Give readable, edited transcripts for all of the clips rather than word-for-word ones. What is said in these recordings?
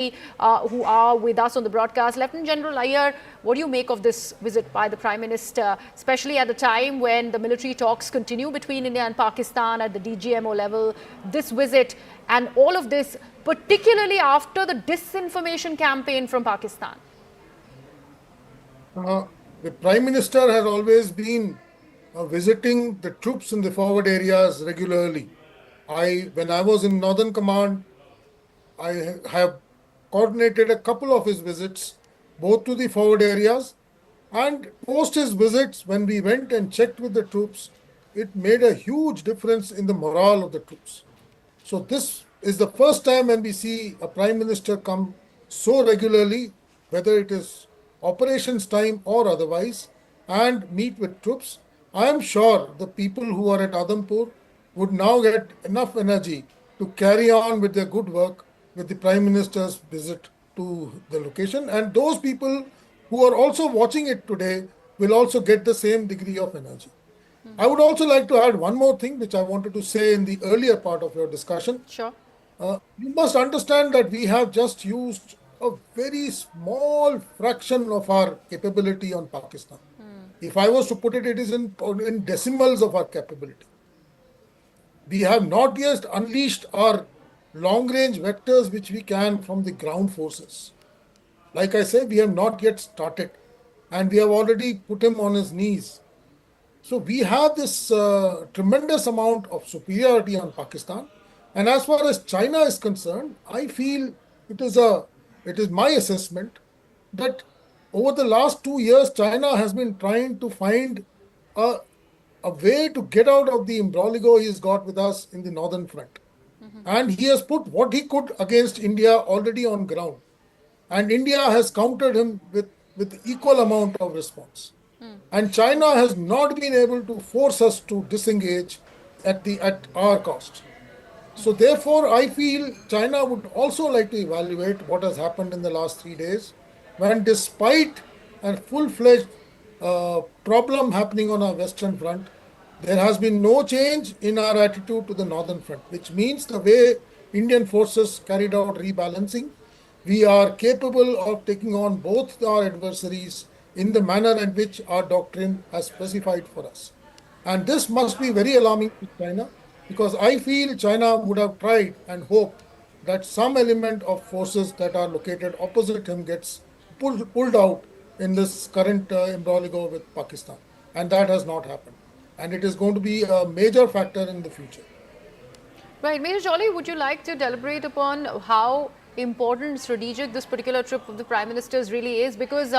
who are with us on the broadcast. Lieutenant General Iyer, what do you make of this visit by the Prime Minister, especially at the time when the military talks continue between India and Pakistan at the DGMO level? This visit and all of this, particularly after the disinformation campaign from Pakistan. The Prime Minister has always been visiting the troops in the forward areas regularly. When I was in Northern Command, I have coordinated a couple of his visits, both to the forward areas and post his visits. When we went and checked with the troops, it made a huge difference in the morale of the troops. So this is the first time when we see a Prime Minister come so regularly, whether it is operations time or otherwise, and meet with troops. I am sure the people who are at Adampur would now get enough energy to carry on with their good work with the Prime Minister's visit to the location. And those people who are also watching it today will also get the same degree of energy. I would also like to add one more thing, which I wanted to say in the earlier part of your discussion. Sure. You must understand that we have just used a very small fraction of our capability on Pakistan. If I was to put it, it is in decimals of our capability. We have not yet unleashed our long-range vectors which we can from the ground forces. Like I said, we have not yet started, and we have already put him on his knees. So we have this tremendous amount of superiority on Pakistan. And as far as China is concerned, I feel it is my assessment that over the last 2 years, China has been trying to find a, a way to get out of the imbroglio he's got with us in the northern front. And he has put what he could against India already on ground. And India has countered him with equal amount of response. And China has not been able to force us to disengage at our cost. So therefore, I feel China would also like to evaluate what has happened in the last 3 days, when despite a full-fledged problem happening on our western front, there has been no change in our attitude to the northern front, which means the way Indian forces carried out rebalancing, we are capable of taking on both our adversaries in the manner in which our doctrine has specified for us. And this must be very alarming to China, because I feel China would have tried and hoped that some element of forces that are located opposite him gets pulled out in this current imbroglio with Pakistan. And that has not happened. And it is going to be a major factor in the future. Right. Major Jolly, would you like to deliberate upon how important, strategic this particular trip of the Prime Minister's really is? Because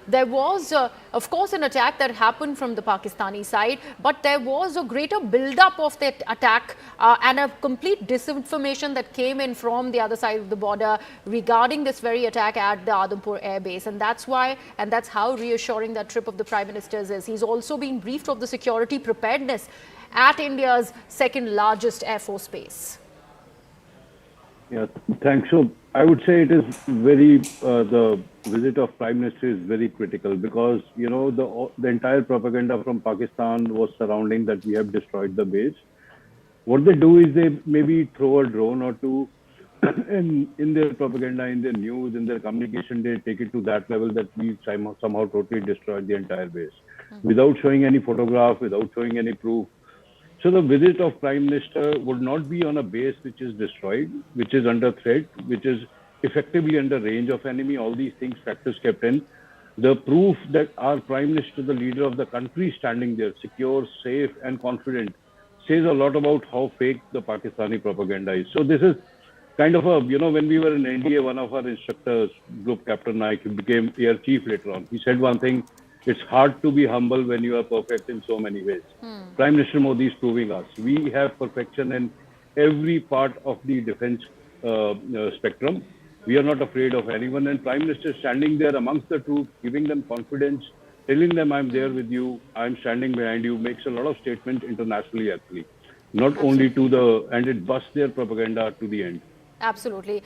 there was, of course, an attack that happened from the Pakistani side, but there was a greater build-up of that attack and a complete disinformation that came in from the other side of the border regarding this very attack at the Adampur Air Base. And that's why, and that's how reassuring that trip of the Prime Minister's is. He's also been briefed of the security preparedness at India's second largest Air Force base. Yeah, thanks. So I would say it is very, the visit of Prime Minister is very critical, because, you know, the entire propaganda from Pakistan was surrounding that we have destroyed the base. What they do is they maybe throw a drone or two and in their propaganda, in their news, in their communication, they take it to that level that we somehow totally destroyed the entire base without showing any photograph, without showing any proof. So the visit of Prime Minister would not be on a base which is destroyed, which is under threat, which is effectively under range of enemy. All these things, factors kept in. The proof that our Prime Minister, the leader of the country, standing there, secure, safe and confident, says a lot about how fake the Pakistani propaganda is. So this is kind of a, you know, when we were in NDA, one of our instructors, Group Captain Naik, who became Air Chief later on, he said one thing: it's hard to be humble when you are perfect in so many ways. Prime Minister Modi is proving us. We have perfection in every part of the defense spectrum. We are not afraid of anyone. And Prime Minister standing there amongst the troops, giving them confidence, telling them, I'm there with you, I'm standing behind you, makes a lot of statement internationally, actually. Not only to the, and it busts their propaganda to the end. Absolutely.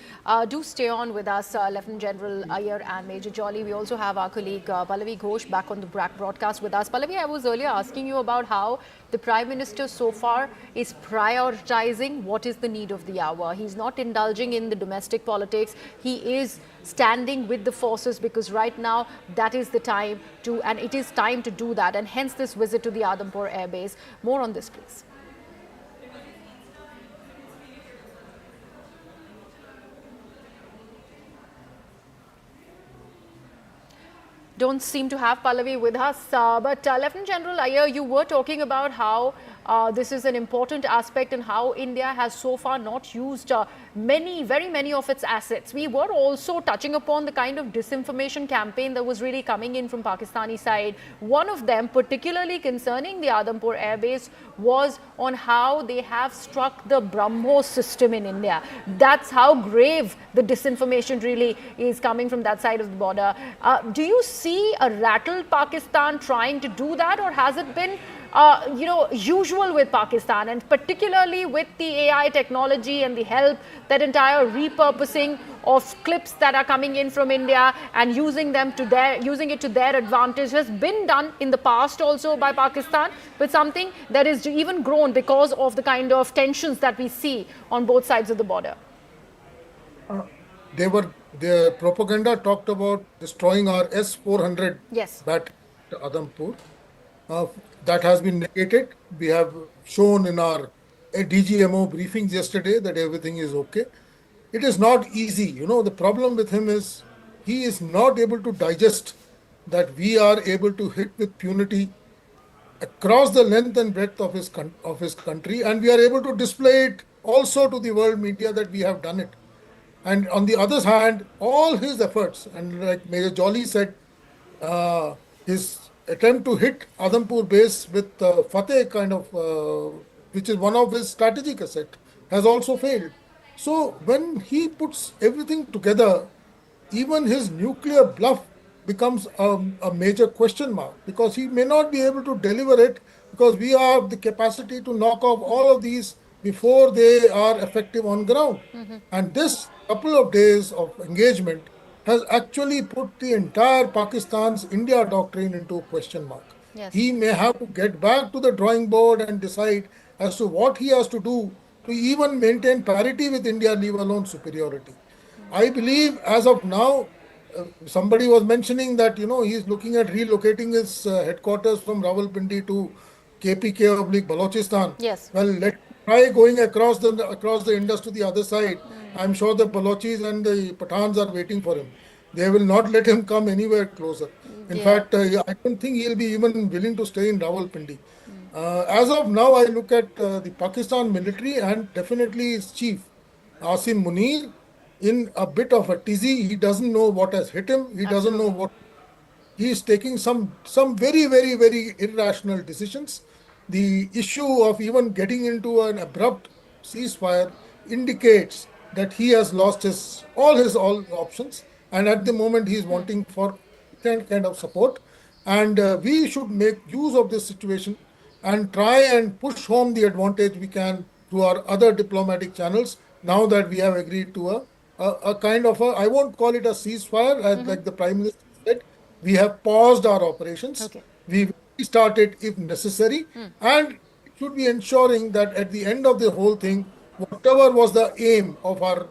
Do stay on with us, Lieutenant General Iyer and Major Jolly. We also have our colleague Pallavi Ghosh back on the broadcast with us. Pallavi, I was earlier asking you about how the Prime Minister so far is prioritizing what is the need of the hour. He's not indulging in the domestic politics. He is standing with the forces because right now that is the time to, and it is time to do that. And hence this visit to the Adampur Air Base. More on this, please. Don't seem to have Pallavi with us. But Lieutenant General Iyer, you were talking about how this is an important aspect and how India has so far not used very many of its assets. We were also touching upon the kind of disinformation campaign that was really coming in from Pakistani side. One of them, particularly concerning the Adampur Air Base, was on how they have struck the BrahMos system in India. That's how grave the disinformation really is coming from that side of the border. Do you see a rattled Pakistan trying to do that, or has it been usual with Pakistan, and particularly with the AI technology and the help, that entire repurposing of clips that are coming in from India and using it to their advantage has been done in the past also by Pakistan, but something that is even grown because of the kind of tensions that we see on both sides of the border. Their propaganda talked about destroying our S-400 Yes. battery at Adampur. That has been negated. We have shown in our DGMO briefings yesterday that everything is okay. It is not easy. The problem with him is he is not able to digest that we are able to hit with punity across the length and breadth of his country, and we are able to display it also to the world media that we have done it. And on the other hand, all his efforts, and like Major Jolly said, his attempt to hit Adampur base with Fateh which is one of his strategic assets, has also failed. So when he puts everything together, even his nuclear bluff becomes a major question mark, because he may not be able to deliver it, because we have the capacity to knock off all of these before they are effective on ground. And this couple of days of engagement has actually put the entire Pakistan's India doctrine into a question mark. Yes. He may have to get back to the drawing board and decide as to what he has to do to even maintain parity with India, leave alone superiority. I believe as of now, somebody was mentioning that, he's looking at relocating his headquarters from Rawalpindi to KPK/Balochistan. Yes. Well, let's try going across the Indus to the other side. I'm sure the Balochis and the Pathans are waiting for him. They will not let him come anywhere closer. In fact, I don't think he'll be even willing to stay in Rawalpindi. As of now, I look at the Pakistan military and definitely its chief, Asim Munir, in a bit of a tizzy. He doesn't know what has hit him. He doesn't know what. He is taking some very, very, very irrational decisions. The issue of even getting into an abrupt ceasefire indicates that he has lost all his options, and at the moment he is wanting for that kind of support. And we should make use of this situation and try and push home the advantage we can through our other diplomatic channels, now that we have agreed to a kind of I won't call it a ceasefire, like the Prime Minister said. We have paused our operations. Okay. We will restart it if necessary, and it should be ensuring that at the end of the whole thing, whatever was the aim of our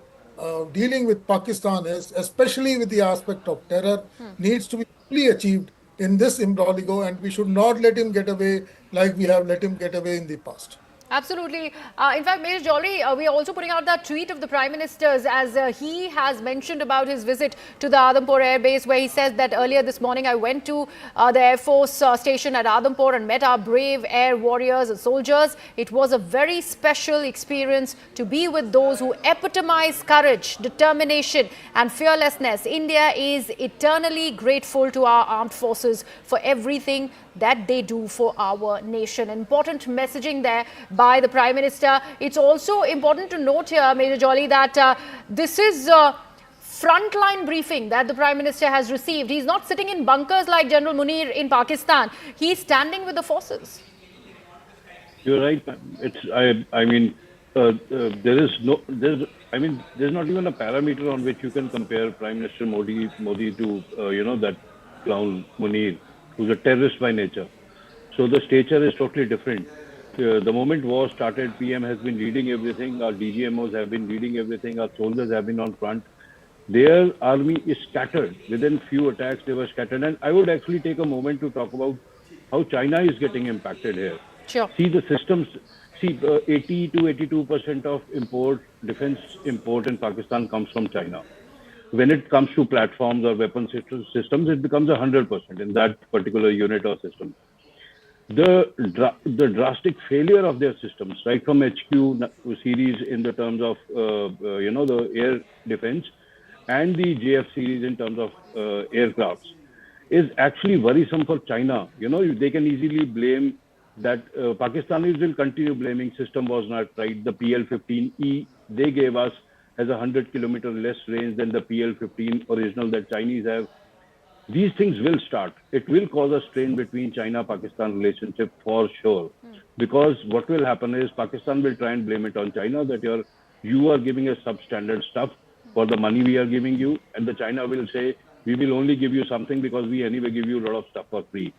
dealing with Pakistan, especially with the aspect of terror, needs to be fully achieved in this imbroglio, and we should not let him get away like we have let him get away in the past. Absolutely. In fact, Major Jolly, we are also putting out that tweet of the Prime Minister's, as he has mentioned about his visit to the Adampur Air Base, where he says that earlier this morning I went to the Air Force station at Adampur and met our brave air warriors and soldiers. It was a very special experience to be with those who epitomize courage, determination and fearlessness. India is eternally grateful to our armed forces for everything that they do for our nation. Important messaging there by the Prime Minister. It's also important to note here, Major Jolly, that this is frontline briefing that the Prime Minister has received. He's not sitting in bunkers like General Munir in Pakistan. He's standing with the forces. You're right. I mean, there's not even a parameter on which you can compare Prime Minister Modi to, that clown Munir, who's a terrorist by nature. So the stature is totally different. The moment war started, PM has been leading everything. Our DGMOs have been leading everything. Our soldiers have been on front. Their army is scattered. Within few attacks, they were scattered. And I would actually take a moment to talk about how China is getting impacted here. Sure. See the systems. See, 80 to 82% of defense import in Pakistan comes from China. When it comes to platforms or weapon systems, it becomes 100% in that particular unit or system. The drastic failure of their systems, right from HQ series in the terms of the air defense, and the JF series in terms of aircrafts, is actually worrisome for China. They can easily blame that. Pakistanis will continue blaming system was not right. The PL-15E they gave us has 100-kilometer less range than the PL-15 original that Chinese have. These things will start. It will cause a strain between China-Pakistan relationship for sure. Because what will happen is Pakistan will try and blame it on China that you are giving us substandard stuff for the money we are giving you, and the China will say we will only give you something because we anyway give you a lot of stuff for free.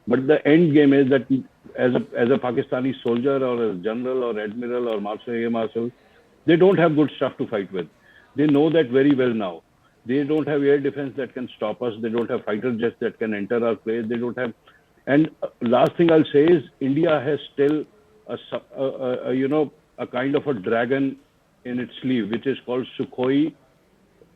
But the end game is that as a Pakistani soldier or a general or admiral or master air marshal, they don't have good stuff to fight with. They know that very well now. They don't have air defense that can stop us. They don't have fighter jets that can enter our place. They don't have. And last thing I'll say is India has still a kind of a dragon in its sleeve, which is called Sukhoi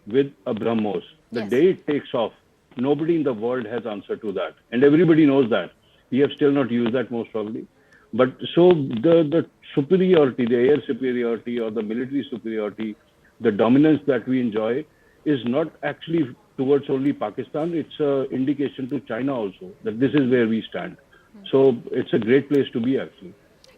with a BrahMos. The day it takes off, nobody in the world has answer to that. And everybody knows that. We have still not used that most probably. But so the superiority, the air superiority or the military superiority, the dominance that we enjoy is not actually towards only Pakistan. It's an indication to China also that this is where we stand. So it's a great place to be actually.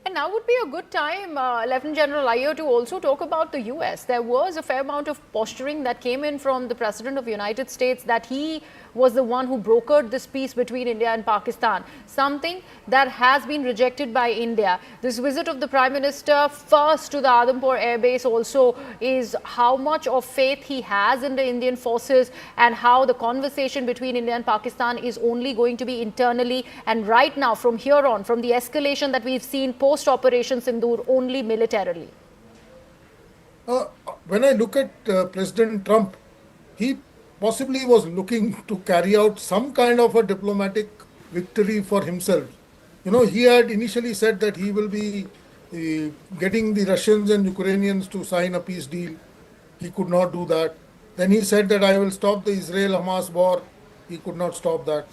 And now would be a good time, Lieutenant General Iyer, to also talk about the US. There was a fair amount of posturing that came in from the President of the United States that he was the one who brokered this peace between India and Pakistan, something that has been rejected by India. This visit of the Prime Minister first to the Adampur Air Base also is how much of faith he has in the Indian forces and how the conversation between India and Pakistan is only going to be internally, and right now from here on, from the escalation that we've seen post Operation Sindoor, only militarily. When I look at President Trump, he possibly was looking to carry out some kind of a diplomatic victory for himself. He had initially said that he will be getting the Russians and Ukrainians to sign a peace deal. He could not do that. Then he said that I will stop the Israel-Hamas war. He could not stop that.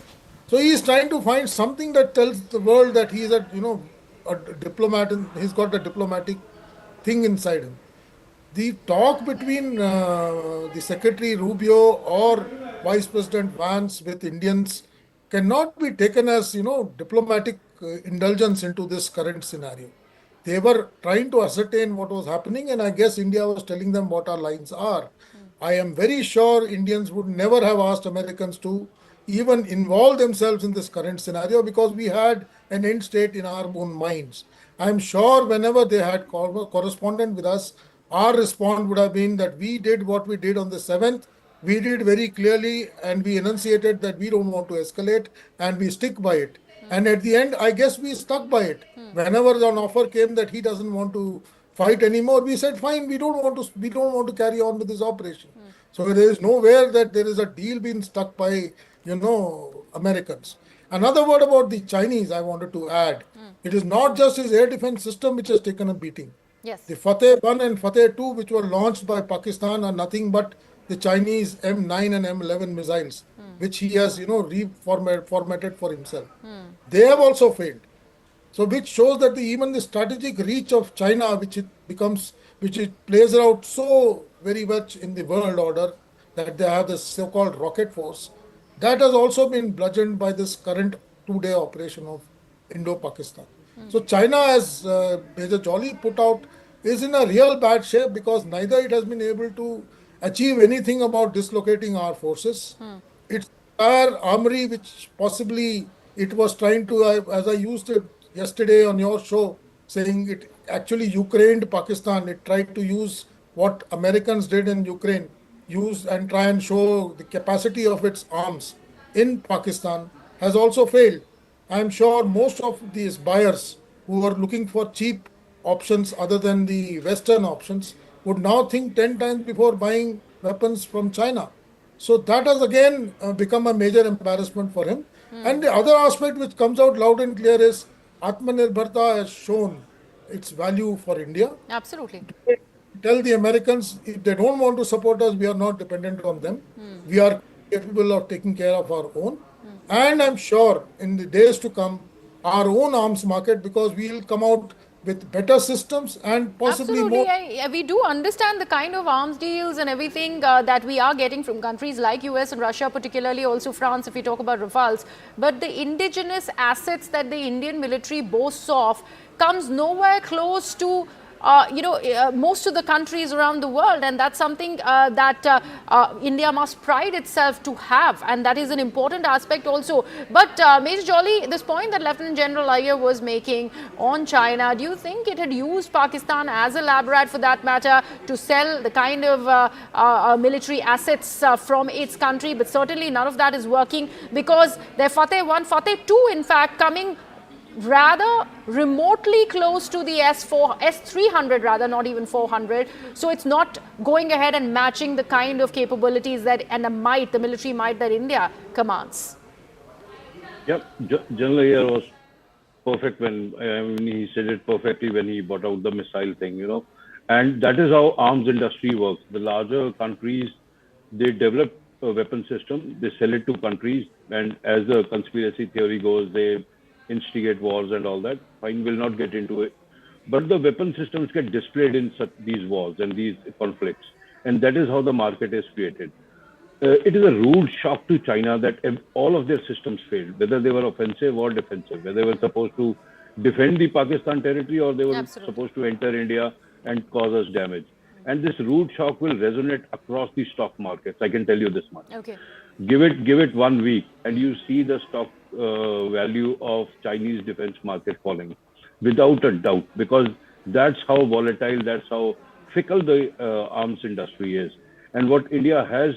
So he is trying to find something that tells the world that he is a diplomat, and he's got a diplomatic thing inside him. The talk between the Secretary Rubio or Vice President Vance with Indians cannot be taken as, diplomatic indulgence into this current scenario. They were trying to ascertain what was happening, and I guess India was telling them what our lines are. I am very sure Indians would never have asked Americans to even involve themselves in this current scenario because we had an end state in our own minds. I am sure whenever they had correspondent with us, our response would have been that we did what we did on the 7th. We did very clearly and we enunciated that we don't want to escalate and we stick by it. And at the end, I guess we stuck by it. Whenever an offer came that he doesn't want to fight anymore, we said, fine, we don't want to carry on with this operation. So there is nowhere that there is a deal being stuck by, Americans. Another word about the Chinese I wanted to add. It is not just his air defense system which has taken a beating. Yes. The Fateh 1 and Fateh 2, which were launched by Pakistan, are nothing but the Chinese M9 and M11 missiles, which he has, reformatted for himself. They have also failed. So, which shows that even the strategic reach of China, which it plays out so very much in the world order, that they have this so-called rocket force, that has also been bludgeoned by this current 2-day operation of Indo-Pakistan. So China, as Major Jolly put out, is in a real bad shape because neither it has been able to achieve anything about dislocating our forces. Its entire armory, which possibly it was trying to, as I used it yesterday on your show, saying actually Ukrained Pakistan. It tried to use what Americans did in Ukraine, use and try and show the capacity of its arms in Pakistan, has also failed. I'm sure most of these buyers who are looking for cheap options other than the Western options would now think 10 times before buying weapons from China. So that has again become a major embarrassment for him. And the other aspect which comes out loud and clear is Atmanirbharta has shown its value for India. Absolutely. Tell the Americans if they don't want to support us, we are not dependent on them. We are capable of taking care of our own. And I'm sure in the days to come, our own arms market, because we will come out with better systems and possibly Absolutely. more. We do understand the kind of arms deals and everything that we are getting from countries like US and Russia, particularly also France, if we talk about Rafales. But the indigenous assets that the Indian military boasts of comes nowhere close to most of the countries around the world, and that's something that India must pride itself to have, and that is an important aspect also. But Major Jolly, this point that Lieutenant General Iyer was making on China, do you think it had used Pakistan as a lab rat, for that matter, to sell the kind of military assets from its country? But certainly none of that is working, because their Fateh 1, Fateh 2, in fact, coming rather remotely close to the S300 rather, not even 400. So it's not going ahead and matching the kind of capabilities that and the military might that India commands. Yep, General Ayer was perfect when he said it perfectly when he brought out the missile thing, and that is how arms industry works. The larger countries, they develop a weapon system, they sell it to countries, and as the conspiracy theory goes, they instigate wars and all that. Fine, will not get into it. But the weapon systems get displayed in these wars and these conflicts. And that is how the market is created. It is a rude shock to China that all of their systems failed, whether they were offensive or defensive, whether they were supposed to defend the Pakistan territory or they were supposed to enter India and cause us damage. And this rude shock will resonate across the stock markets. I can tell you this much. Okay. Give it 1 week, and you see the stock value of Chinese defense market falling, without a doubt, because that's how volatile, that's how fickle the arms industry is. And what India has,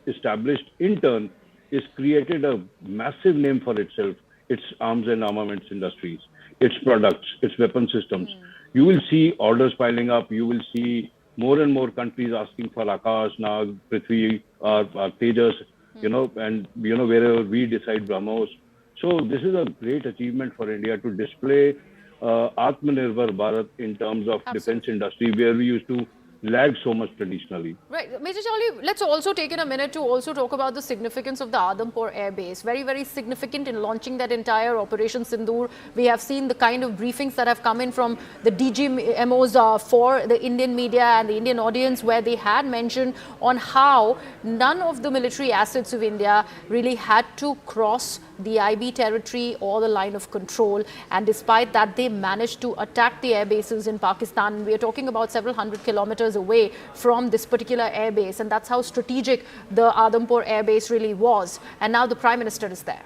established in turn is created a massive name for itself, its arms and armaments industries, its products, its weapon systems. You will see orders piling up. You will see more and more countries asking for Akash, Nag, Prithvi, or Tejas, and, wherever we decide BrahMos. So this is a great achievement for India to display Atmanirbhar Bharat in terms of defense industry, where we used to lag so much traditionally. Right. Major Charlie, let's also take in a minute to also talk about the significance of the Adhampur Air Base. Very, very significant in launching that entire Operation Sindoor. We have seen the kind of briefings that have come in from the DGMOs for the Indian media and the Indian audience, where they had mentioned on how none of the military assets of India really had to cross the IB territory or the line of control. And despite that, they managed to attack the air bases in Pakistan. We are talking about several hundred kilometers away from this particular air base, and that's how strategic the Adhampur air base really was. And now the Prime Minister is there.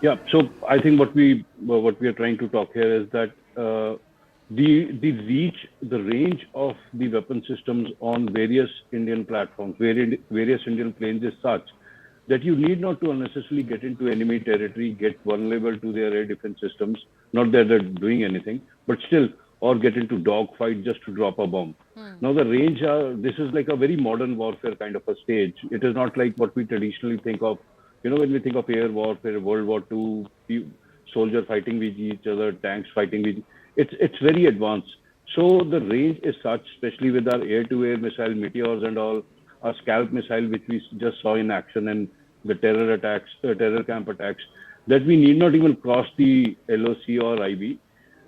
Yeah, so I think what we are trying to talk here is that the range of the weapon systems on various Indian platforms, various Indian planes is such that you need not to unnecessarily get into enemy territory, get vulnerable to their air defense systems, not that they're doing anything, but still, or get into dogfight just to drop a bomb. Now the range, this is like a very modern warfare kind of a stage. It is not like what we traditionally think of, when we think of air warfare, World War II, soldier fighting with each other, tanks fighting with, it's very advanced. So the range is such, especially with our air-to-air missile, meteors and all, our scalp missile, which we just saw in action, and the terror attacks, terror camp attacks, that we need not even cross the LOC or IB.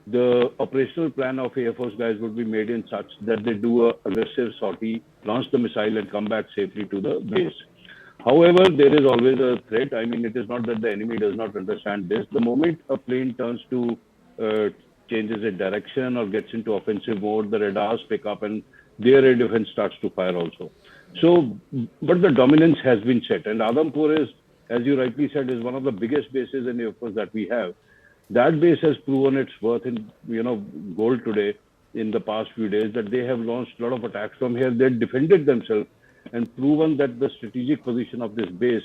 The operational plan of Air Force guys would be made in such that they do a aggressive sortie, launch the missile and come back safely to the base. However, there is always a threat. I mean, it is not that the enemy does not understand this. The moment a plane turns to changes its direction or gets into offensive mode, the radars pick up and their air defense starts to fire also. So, but the dominance has been set, and Adhampur is, as you rightly said, is one of the biggest bases in Air Force that we have. That base has proven its worth in, gold today in the past few days, that they have launched a lot of attacks from here. They defended themselves and proven that the strategic position of this base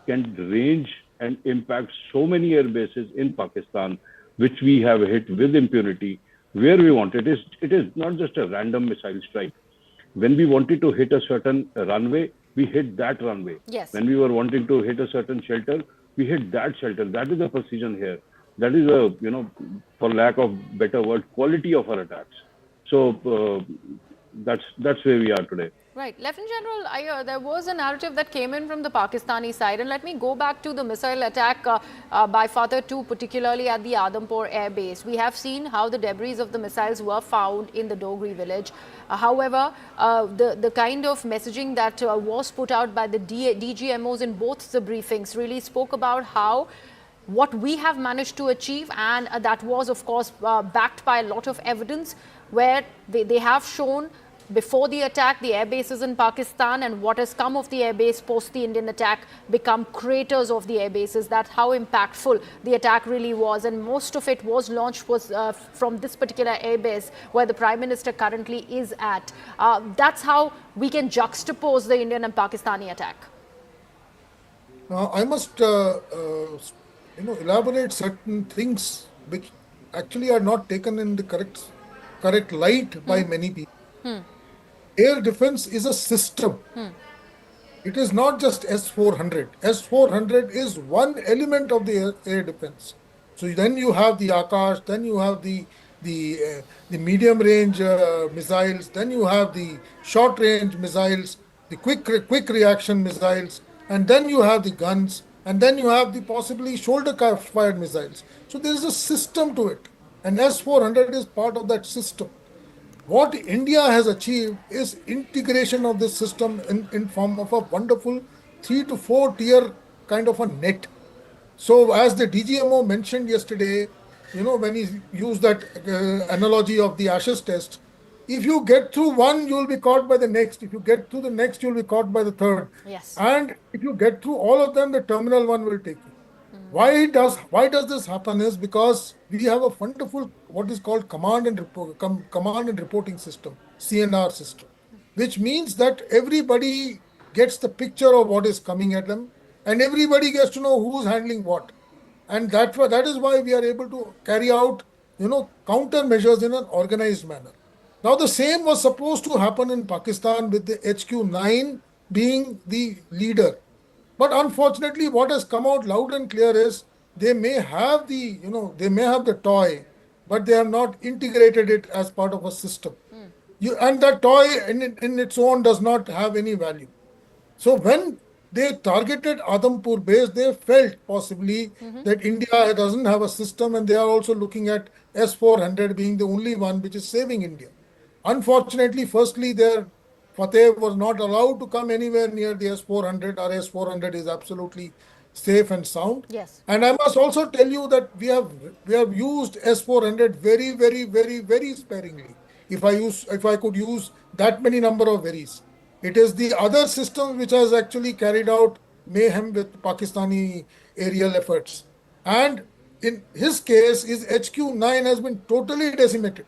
can range and impact so many air bases in Pakistan, which we have hit with impunity where we want. It is not just a random missile strike. When we wanted to hit a certain runway, we hit that runway. Yes. When we were wanting to hit a certain shelter, we hit that shelter. That is the precision here. That is for lack of better word, quality of our attacks. So that's where we are today. Right. Lieutenant General, there was a narrative that came in from the Pakistani side, and let me go back to the missile attack by Fateh 2, particularly at the Adampur air base. We have seen how the debris of the missiles were found in the Dogri village. However, the kind of messaging that was put out by the DGMOs in both the briefings really spoke about how what we have managed to achieve, and that was, of course, backed by a lot of evidence where they have shown before the attack, the air bases in Pakistan, and what has come of the air base post the Indian attack become craters of the air bases. That's how impactful the attack really was. And most of it was launched from this particular air base where the Prime Minister currently is at. That's how we can juxtapose the Indian and Pakistani attack. I must elaborate certain things which actually are not taken in the correct light by many people. Air defense is a system. It is not just S-400. S-400 is one element of the air defense. So then you have the Akash, then you have the medium range missiles, then you have the short range missiles, the quick reaction missiles, and then you have the guns, and then you have the possibly shoulder fired missiles. So there is a system to it, and S-400 is part of that system. What India has achieved is integration of this system in form of a wonderful 3 to 4 tier kind of a net. So as the DGMO mentioned yesterday, when he used that analogy of the Ashes test, if you get through one, you will be caught by the next. If you get through the next, you will be caught by the third. Yes. And if you get through all of them, the terminal one will take you. Why does this happen is because we have a wonderful what is called command and reporting system, CNR system, which means that everybody gets the picture of what is coming at them, and everybody gets to know who's handling what, and that is why we are able to carry out countermeasures in an organized manner. Now the same was supposed to happen in Pakistan with the HQ-9 being the leader. But unfortunately, what has come out loud and clear is they may have the toy, but they have not integrated it as part of a system. And that toy in its own does not have any value. So when they targeted Adampur base, they felt possibly that India doesn't have a system, and they are also looking at S-400 being the only one which is saving India. Unfortunately, firstly, their Fateh was not allowed to come anywhere near the S-400. Our S-400 is absolutely safe and sound. Yes. And I must also tell you that we have used S-400 very, very, very, very sparingly. If I could use that many number of veries, it is the other system which has actually carried out mayhem with Pakistani aerial efforts. And in his case, his HQ-9 has been totally decimated.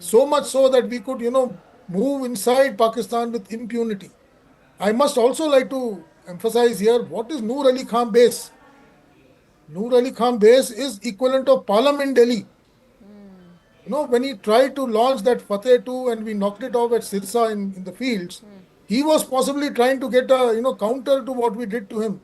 So much so that we could, move inside Pakistan with impunity. I must also like to emphasize here, what is Noor Ali Khan base? Noor Ali Khan base is equivalent of Parliament Delhi. When he tried to launch that Fateh 2 and we knocked it off at Sirsa in the fields, he was possibly trying to get a counter to what we did to him.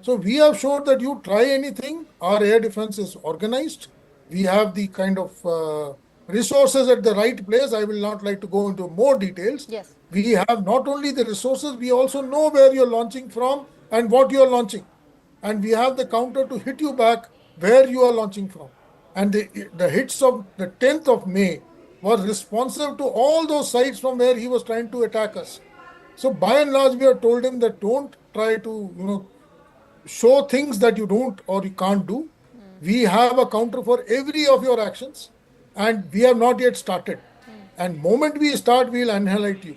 So we have shown that you try anything, our air defense is organized. We have the kind of resources at the right place. I will not like to go into more details. Yes. We have not only the resources, we also know where you're launching from and what you're launching. And we have the counter to hit you back where you are launching from. And the hits of the 10th of May were responsive to all those sites from where he was trying to attack us. So by and large, we have told him that don't try to, show things that you don't or you can't do. We have a counter for every of your actions. And we have not yet started. And moment we start, we'll annihilate you.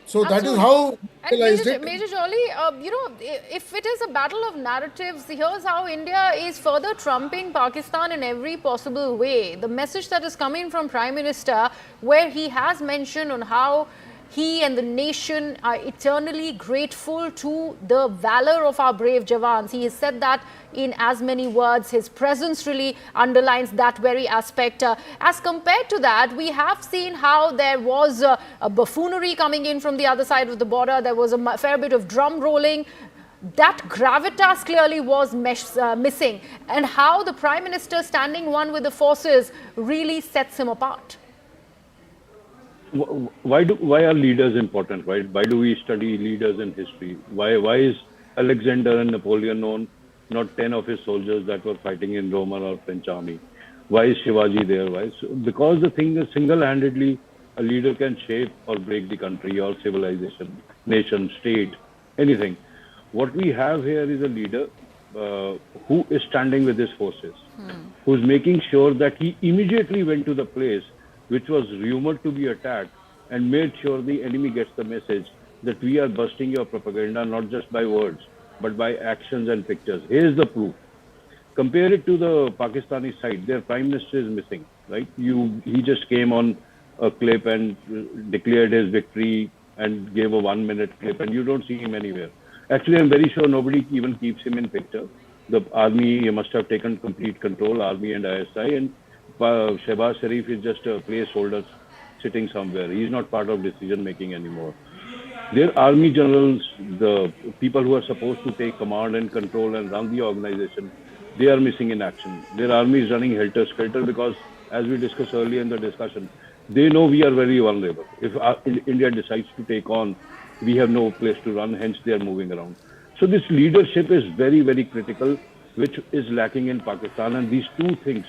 So that is Absolutely. how And we realized it. Major Jolly, if it is a battle of narratives, here's how India is further trumping Pakistan in every possible way. The message that is coming from Prime Minister, where he has mentioned on how he and the nation are eternally grateful to the valor of our brave Jawans. He has said that in as many words. His presence really underlines that very aspect. As compared to that, we have seen how there was a buffoonery coming in from the other side of the border. There was a fair bit of drum rolling. That gravitas clearly was missing, and how the Prime Minister standing one with the forces really sets him apart. Why are leaders important, right? Why do we study leaders in history? Why is Alexander and Napoleon known, not 10 of his soldiers that were fighting in Roman or French army? Why is Shivaji there? Why? So, because the thing is, single-handedly, a leader can shape or break the country or civilization, nation, state, anything. What we have here is a leader who is standing with his forces, who's making sure that he immediately went to the place which was rumored to be attacked and made sure the enemy gets the message that we are busting your propaganda not just by words, but by actions and pictures. Here's the proof. Compare it to the Pakistani side. Their prime minister is missing, right? He just came on a clip and declared his victory and gave a 1-minute clip, and you don't see him anywhere. Actually, I'm very sure nobody even keeps him in picture. The army must have taken complete control, army and ISI, and Shehbaz Sharif is just a placeholder sitting somewhere. He's not part of decision making anymore. Their army generals, the people who are supposed to take command and control and run the organization, they are missing in action. Their army is running helter-skelter because, as we discussed earlier in the discussion, they know we are very vulnerable. If India decides to take on, we have no place to run, hence they are moving around. So this leadership is very, very critical, which is lacking in Pakistan. And these two things,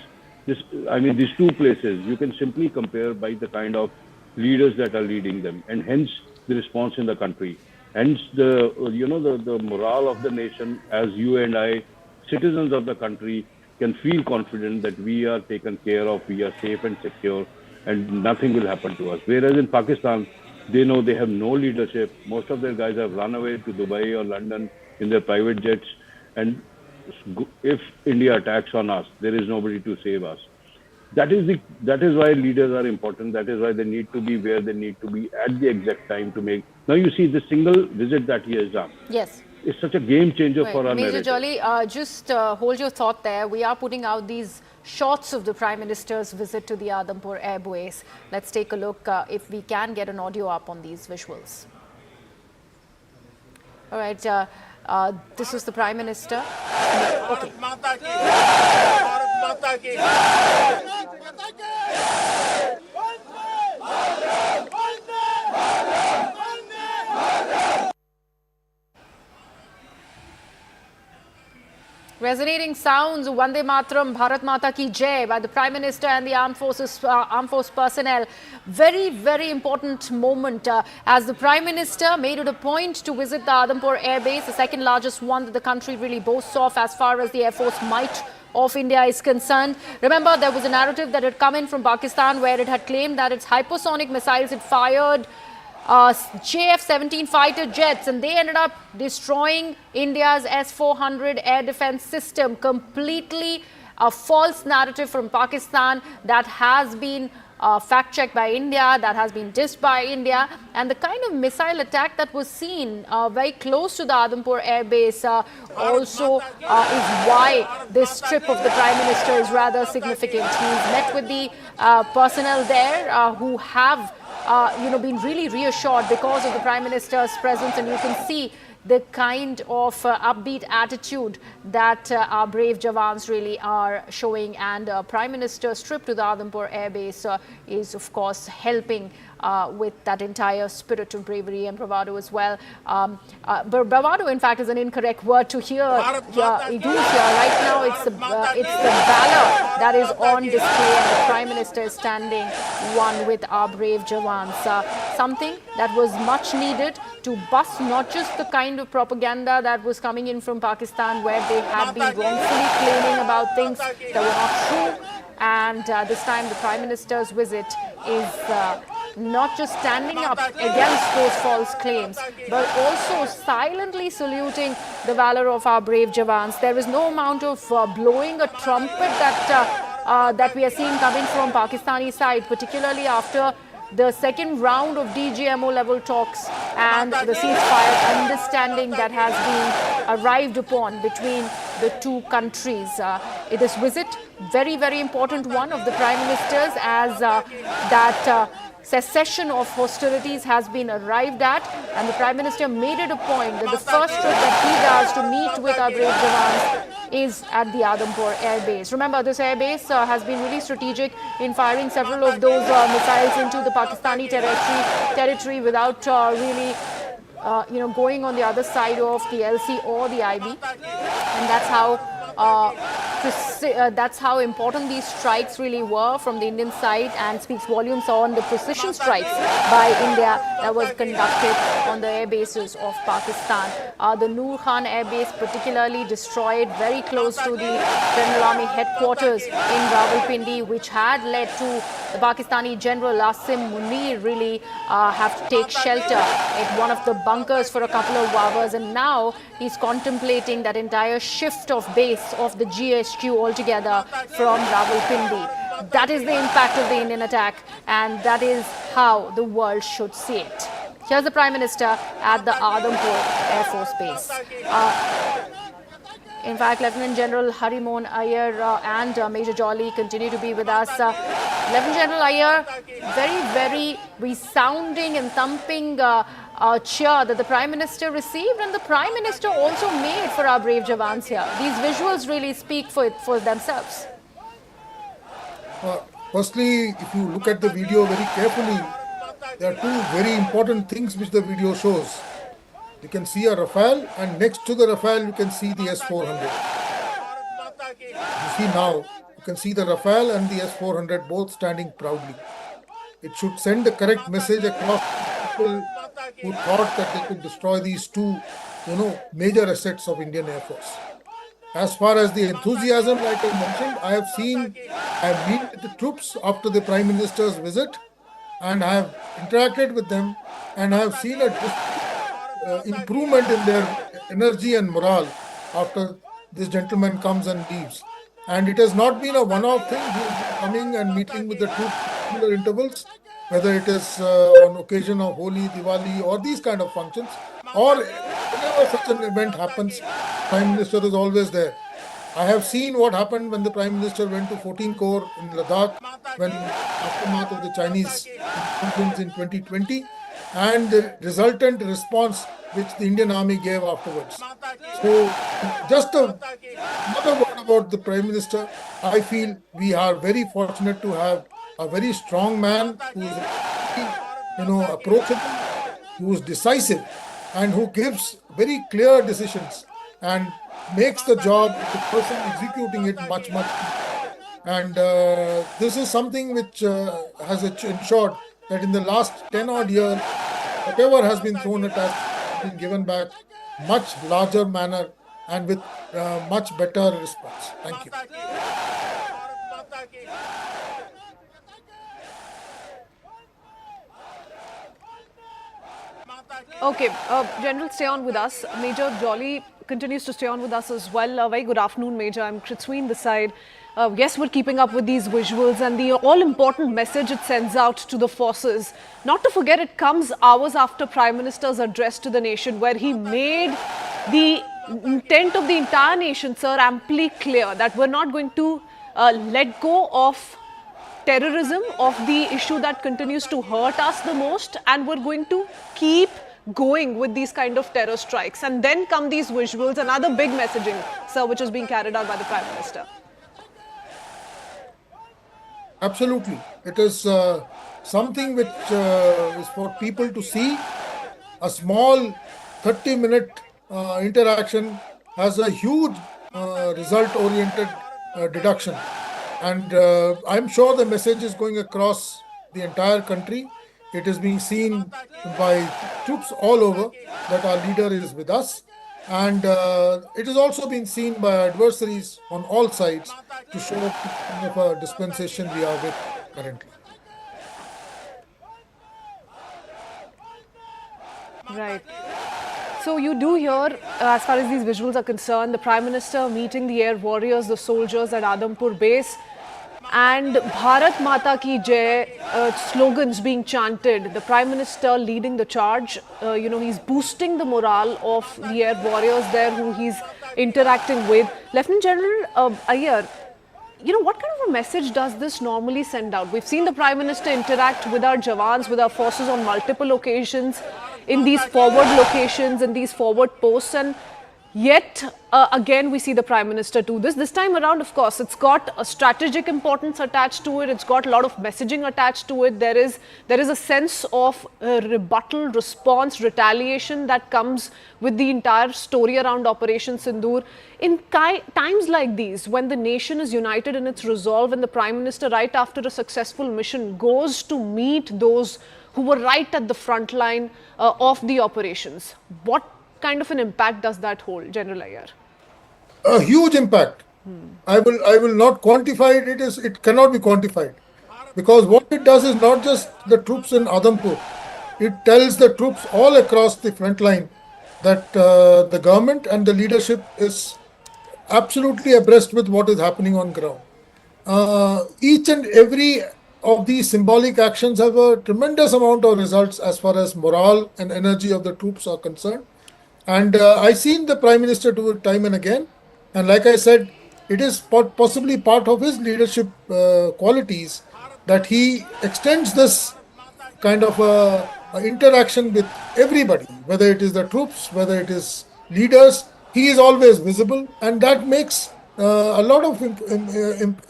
these two places, you can simply compare by the kind of leaders that are leading them, and hence the response in the country, hence the morale of the nation. As you and I, citizens of the country, can feel confident that we are taken care of, we are safe and secure, and nothing will happen to us. Whereas in Pakistan, they know they have no leadership. Most of their guys have run away to Dubai or London in their private jets, and if India attacks on us, there is nobody to save us. That is why leaders are important. That is why they need to be where they need to be at the exact time to make. Now you see the single visit that he has done. Yes. It's such a game changer for our Major narrative. Jolly, just hold your thought there. We are putting out these shots of the Prime Minister's visit to the Adampur Air Base. Let's take a look if we can get an audio up on these visuals. All right. This is the Prime Minister. Okay. Resonating sounds, Vande Mataram, Bharat Mata Ki Jai by the Prime Minister and the armed force personnel. Very, very important moment as the Prime Minister made it a point to visit the Adampur Air Base, the second largest one that the country really boasts of as far as the Air Force might of India is concerned. Remember, there was a narrative that had come in from Pakistan where it had claimed that its hypersonic missiles had fired JF-17 fighter jets, and they ended up destroying India's S-400 air defense system. Completely a false narrative from Pakistan that has been fact-checked by India, that has been dissed by India, and the kind of missile attack that was seen very close to the Adampur Air Base also is why this trip of the Prime Minister is rather significant. He's met with the personnel there who have been really reassured because of the Prime Minister's presence, and you can see the kind of upbeat attitude that our brave Jawans really are showing. And Prime Minister's trip to the Adampur Air Base is, of course, helping with that entire spirit of bravery and bravado as well. But bravado, in fact, is an incorrect word to use here. Right now, it's the valor that is on display, and the Prime Minister is standing one with our brave Jawans. Something that was much needed to bust not just the kind of propaganda that was coming in from Pakistan, where they had been wrongfully claiming about things that were not true. And this time the Prime Minister's visit is not just standing up against those false claims, but also silently saluting the valor of our brave Jawans. There is no amount of blowing a trumpet that we are seeing coming from Pakistani side, particularly after the second round of DGMO level talks and the ceasefire understanding that has been arrived upon between the two countries. This visit, very, very important one of the Prime Minister's, as that cessation of hostilities has been arrived at, and the Prime Minister made it a point that the first trip that he does to meet with our brave Jawans is at the Adampur Air Base. Remember, this air base has been really strategic in firing several of those missiles into the Pakistani territory without really going on the other side of the LC or the IB, and that's how important these strikes really were from the Indian side, and speaks volumes on the precision strikes by India that was conducted on the air bases of Pakistan. The Noor Khan Air Base particularly destroyed very close to the General Army headquarters in Rawalpindi, which had led to the Pakistani General Asim Munir really have to take shelter at one of the bunkers for a couple of hours, and now he's contemplating that entire shift of base of the GSQ altogether from Rawalpindi. That is the impact of the Indian attack, and that is how the world should see it. Here's the Prime Minister at the Adampur Air Force Base. In fact, Lieutenant General Harimon Iyer and Major Jolly continue to be with us. Lieutenant General Iyer, very, very resounding and thumping cheer that the Prime Minister received, and the Prime Minister also made for our brave Jawans here. These visuals really speak for themselves. Firstly, if you look at the video very carefully, there are two very important things which the video shows. You can see a Rafale, and next to the Rafale, you can see the S-400. You see now, you can see the Rafale and the S-400 both standing proudly. It should send the correct message across people who thought that they could destroy these two, major assets of Indian Air Force. As far as the enthusiasm, like I mentioned, I have met with the troops after the Prime Minister's visit, and I have interacted with them, and I have seen a improvement in their energy and morale after this gentleman comes and leaves. And it has not been a one-off thing. He has been coming and meeting with the troops at regular intervals, whether it is on occasion of Holi, Diwali, or these kind of functions, or whenever such an event happens, Prime Minister is always there. I have seen what happened when the Prime Minister went to 14 Corps in Ladakh, when aftermath of the Chinese invasions in 2020, and the resultant response which the Indian Army gave afterwards. So, just another word about the Prime Minister. I feel we are very fortunate to have a very strong man who is, approachable, who is decisive, and who gives very clear decisions and makes the job of the person executing it much, much easier. And this is something which has ensured that in the last 10 odd years, whatever has been thrown at us has been given back much larger manner and with much better response. Thank you. Okay, General, stay on with us. Major Jolly continues to stay on with us as well. Very good afternoon, Major. I'm Kritsween this side. Yes, we're keeping up with these visuals and the all-important message it sends out to the forces. Not to forget, it comes hours after Prime Minister's address to the nation, where he made the intent of the entire nation, sir, amply clear that we're not going to let go of terrorism, of the issue that continues to hurt us the most, and we're going to keep going with these kind of terror strikes. And then come these visuals, another big messaging, sir, which is being carried out by the Prime Minister. Absolutely. It is something which is for people to see. A small 30-minute interaction has a huge result-oriented deduction. And I'm sure the message is going across the entire country. It is being seen by troops all over that our leader is with us. And it is also being seen by adversaries on all sides to show what kind of a dispensation we are with currently. Right. So you do hear, as far as these visuals are concerned, the Prime Minister meeting the air warriors, the soldiers at Adampur base, and Bharat Mata Ki Jai slogans being chanted. The Prime Minister leading the charge. He's boosting the morale of the air warriors there who he's interacting with. Lieutenant General Iyer, what kind of a message does this normally send out? We've seen the Prime Minister interact with our Jawans, with our forces on multiple occasions, in these forward locations, in these forward posts, and yet again we see the Prime Minister do this. This time around, of course, it's got a strategic importance attached to it. It's got a lot of messaging attached to it. There is a sense of rebuttal, response, retaliation that comes with the entire story around Operation Sindoor. In times like these, when the nation is united in its resolve and the Prime Minister, right after a successful mission, goes to meet those who were right at the front line of the operations, what kind of an impact does that hold, General Iyer? A huge impact. I will not quantify it. It cannot be quantified, because what it does is not just the troops in Adampur. It tells the troops all across the front line that the government and the leadership is absolutely abreast with what is happening on ground. Each and every of these symbolic actions have a tremendous amount of results as far as morale and energy of the troops are concerned. And I've seen the Prime Minister do it time and again. And like I said, it is possibly part of his leadership qualities that he extends this kind of interaction with everybody, whether it is the troops, whether it is leaders. He is always visible, and that makes a lot of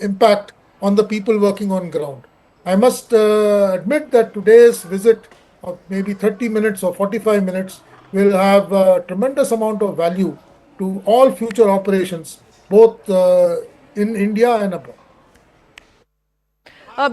impact on the people working on ground. I must admit that today's visit of maybe 30 minutes or 45 minutes will have a tremendous amount of value to all future operations, both in India and abroad.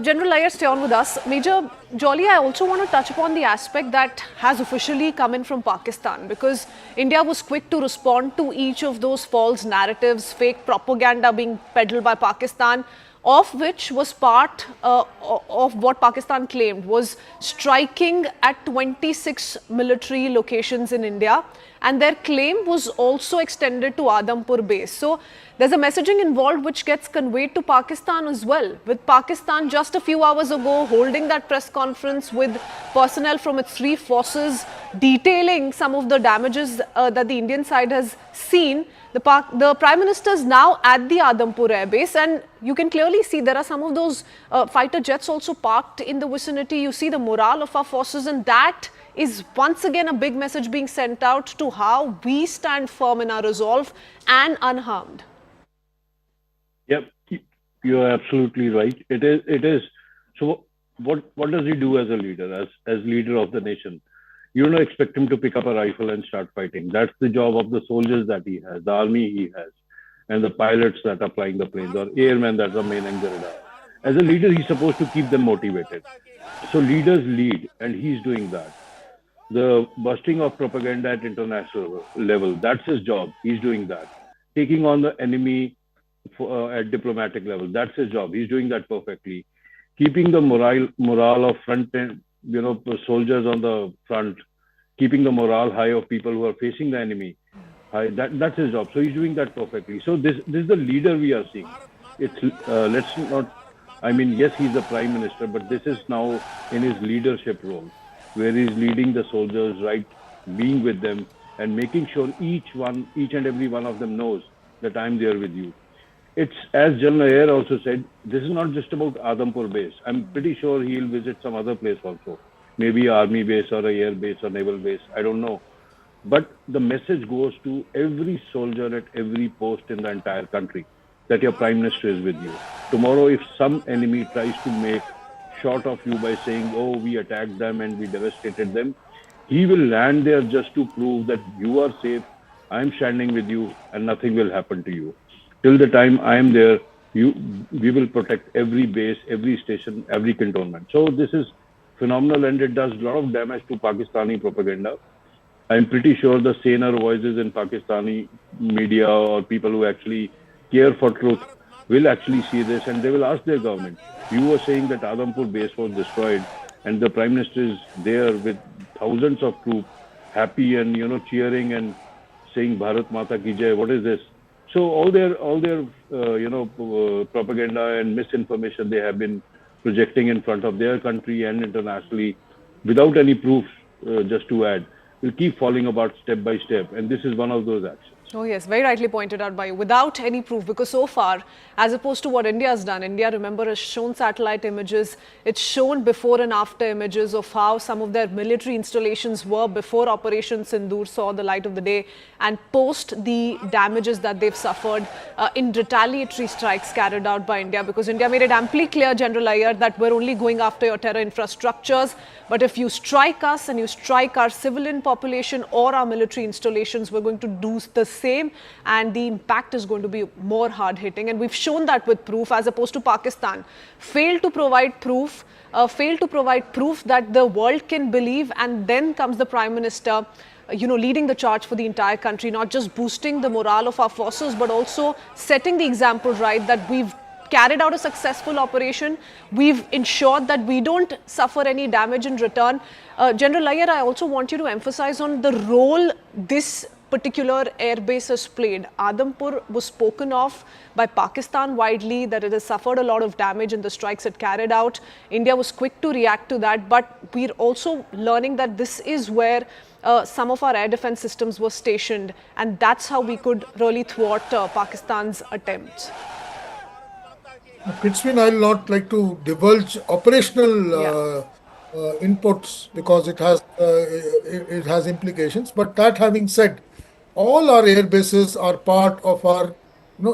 General Iyer, stay on with us. Major Jolly, I also want to touch upon the aspect that has officially come in from Pakistan, because India was quick to respond to each of those false narratives, fake propaganda being peddled by Pakistan, of which was part of what Pakistan claimed was striking at 26 military locations in India, and their claim was also extended to Adampur base. So there's a messaging involved which gets conveyed to Pakistan as well, with Pakistan just a few hours ago holding that press conference with personnel from its three forces detailing some of the damages that the Indian side has seen. The Prime Minister is now at the Adampur air base, and you can clearly see there are some of those fighter jets also parked in the vicinity. You see the morale of our forces, and that is once again a big message being sent out to how we stand firm in our resolve and unharmed. Yep, you are absolutely right. It is. So what does he do as a leader, as leader of the nation? You don't expect him to pick up a rifle and start fighting. That's the job of the soldiers that he has, the army he has, and the pilots that are flying the planes, or airmen that are manning the radar. As a leader, he's supposed to keep them motivated. So leaders lead, and he's doing that. The busting of propaganda at international level, that's his job. He's doing that. Taking on the enemy at diplomatic level, that's his job. He's doing that perfectly. Keeping the morale of front end, soldiers on the front, keeping the morale high of people who are facing the enemy high, that's his job. So he's doing that perfectly. So this is the leader we are seeing. It's let's not, yes, he's the Prime Minister, but this is now in his leadership role, where he's leading the soldiers, right, being with them and making sure each and every one of them knows that I'm there with you. It's, as General Iyer also said, this is not just about Adampur base. I'm pretty sure he'll visit some other place also, maybe army base or a air base or naval base, I don't know. But the message goes to every soldier at every post in the entire country that your Prime Minister is with you. Tomorrow, if some enemy tries to make short of you by saying, oh, we attacked them and we devastated them, he will land there just to prove that you are safe, I'm standing with you, and nothing will happen to you. Till the time I am there, we will protect every base, every station, every cantonment. So this is phenomenal, and it does a lot of damage to Pakistani propaganda. I'm pretty sure the saner voices in Pakistani media or people who actually care for truth will actually see this, and they will ask their government. You were saying that Adampur base was destroyed, and the Prime Minister is there with thousands of troops happy and, cheering and saying Bharat Mata ki Jai. What is this? So all their propaganda and misinformation they have been projecting in front of their country and internationally without any proof, just to add, will keep falling apart step by step. And this is one of those actions. Oh yes, very rightly pointed out by you, without any proof, because so far, as opposed to what India has done, India, remember, has shown satellite images, it's shown before and after images of how some of their military installations were before Operation Sindoor saw the light of the day, and post the damages that they've suffered in retaliatory strikes carried out by India, because India made it amply clear, General Iyer, that we're only going after your terror infrastructures, but if you strike us and you strike our civilian population or our military installations, we're going to do the same, and the impact is going to be more hard-hitting. And we've shown that with proof, as opposed to Pakistan. Failed to provide proof that the world can believe, and then comes the Prime Minister, leading the charge for the entire country, not just boosting the morale of our forces, but also setting the example right, that we've carried out a successful operation. We've ensured that we don't suffer any damage in return. General Iyer, I also want you to emphasize on the role this particular airbase has played. Adampur was spoken of by Pakistan widely, that it has suffered a lot of damage in the strikes it carried out. India was quick to react to that, but we're also learning that this is where some of our air defense systems were stationed, and that's how we could really thwart Pakistan's attempts. Prithvi, I will not like to divulge operational inputs because it has implications. But that having said, all our air bases are part of our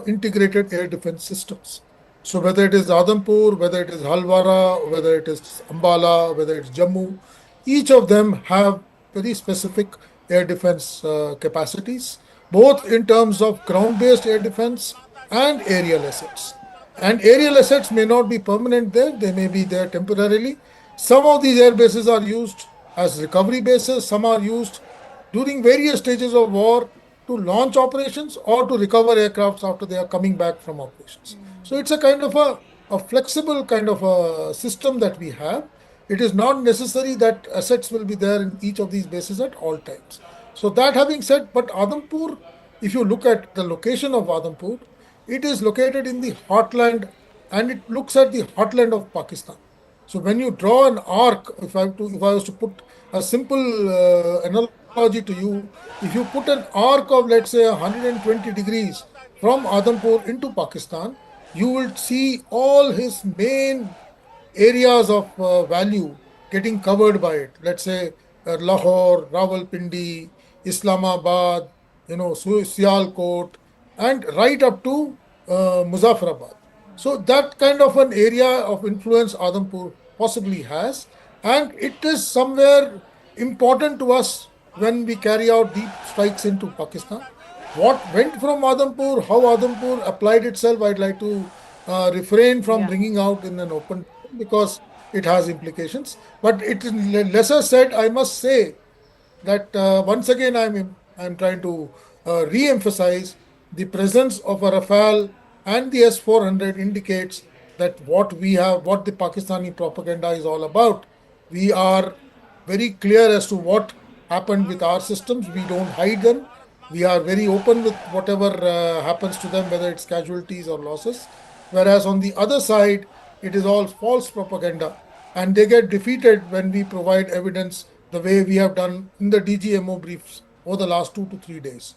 integrated air defense systems. So whether it is Adampur, whether it is Halwara, whether it is Ambala, whether it's Jammu, each of them have very specific air defense capacities, both in terms of ground-based air defense and aerial assets. And aerial assets may not be permanent there, they may be there temporarily. Some of these air bases are used as recovery bases, some are used during various stages of war to launch operations or to recover aircrafts after they are coming back from operations. So it's a kind of a flexible kind of a system that we have. It is not necessary that assets will be there in each of these bases at all times. So that having said, but Adampur, if you look at the location of Adampur, it is located in the heartland, and it looks at the heartland of Pakistan. So when you draw an arc, if I was to put a simple analogy to you, if you put an arc of, let's say, 120 degrees from Adampur into Pakistan, you will see all his main areas of value getting covered by it. Let's say Lahore, Rawalpindi, Islamabad, Sialkot, and right up to Muzaffarabad. So that kind of an area of influence Adampur possibly has, and it is somewhere important to us when we carry out deep strikes into Pakistan. What went from Adampur, how Adampur applied itself, I'd like to refrain from bringing out in an open, because it has implications. But it is lesser said, I must say that once again I'm trying to re-emphasize the presence of a Rafale and the S-400 indicates that what the Pakistani propaganda is all about. We are very clear as to what happened with our systems. We don't hide them. We are very open with whatever happens to them, whether it's casualties or losses. Whereas on the other side, it is all false propaganda, and they get defeated when we provide evidence the way we have done in the DGMO briefs over the last 2 to 3 days.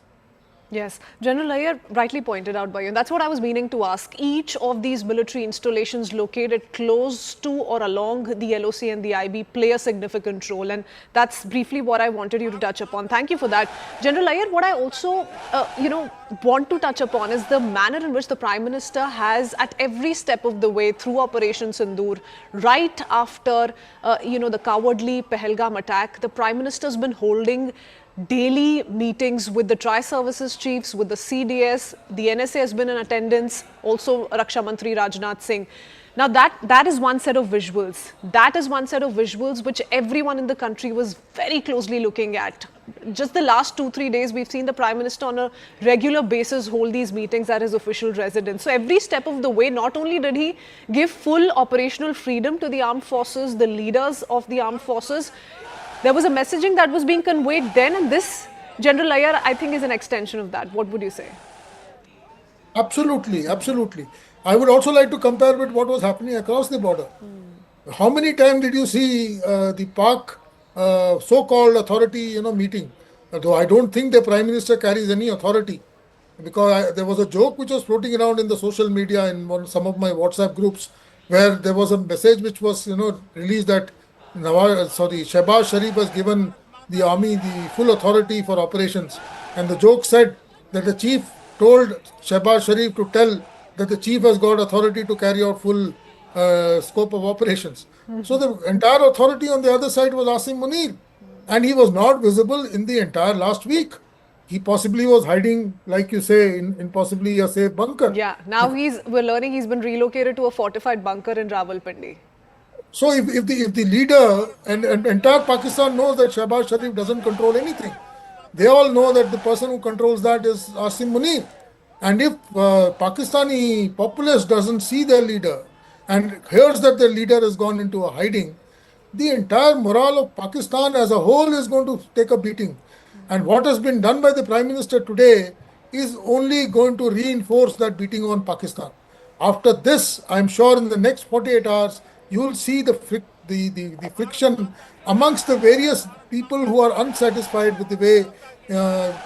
Yes, General Iyer rightly pointed out by you, and that's what I was meaning to ask. Each of these military installations located close to or along the LOC and the IB play a significant role, and that's briefly what I wanted you to touch upon. Thank you for that. General Iyer, what I also, want to touch upon is the manner in which the Prime Minister has, at every step of the way through Operation Sindoor, right after, the cowardly Pahalgam attack, the Prime Minister has been holding daily meetings with the tri-services chiefs, with the CDS, the NSA has been in attendance, also Raksha Mantri Rajnath Singh. Now that is one set of visuals. That is one set of visuals which everyone in the country was very closely looking at. Just the last 2-3 days, we've seen the Prime Minister on a regular basis hold these meetings at his official residence. So every step of the way, not only did he give full operational freedom to the armed forces, the leaders of the armed forces, There was a messaging that was being conveyed then, and this, General Iyer, I think is an extension of that. What would you say? Absolutely, absolutely. I would also like to compare with what was happening across the border. How many times did you see the Pak so-called authority, meeting? Though I don't think the Prime Minister carries any authority, because there was a joke which was floating around in the social media in some of my WhatsApp groups, where there was a message which was, released that Shehbaz Sharif has given the army the full authority for operations, and the joke said that the chief told Shehbaz Sharif to tell that the chief has got authority to carry out full scope of operations. So the entire authority on the other side was Asim Munir, and he was not visible in the entire last week. He possibly was hiding, like you say, in possibly a safe bunker. Yeah, now we're learning he's been relocated to a fortified bunker in Rawalpindi. So if the leader and entire Pakistan knows that Shehbaz Sharif doesn't control anything, they all know that the person who controls that is Asim Munir. And if Pakistani populace doesn't see their leader and hears that their leader has gone into a hiding, the entire morale of Pakistan as a whole is going to take a beating. And what has been done by the Prime Minister today is only going to reinforce that beating on Pakistan. After this, I'm sure in the next 48 hours, you will see the friction amongst the various people who are unsatisfied with the way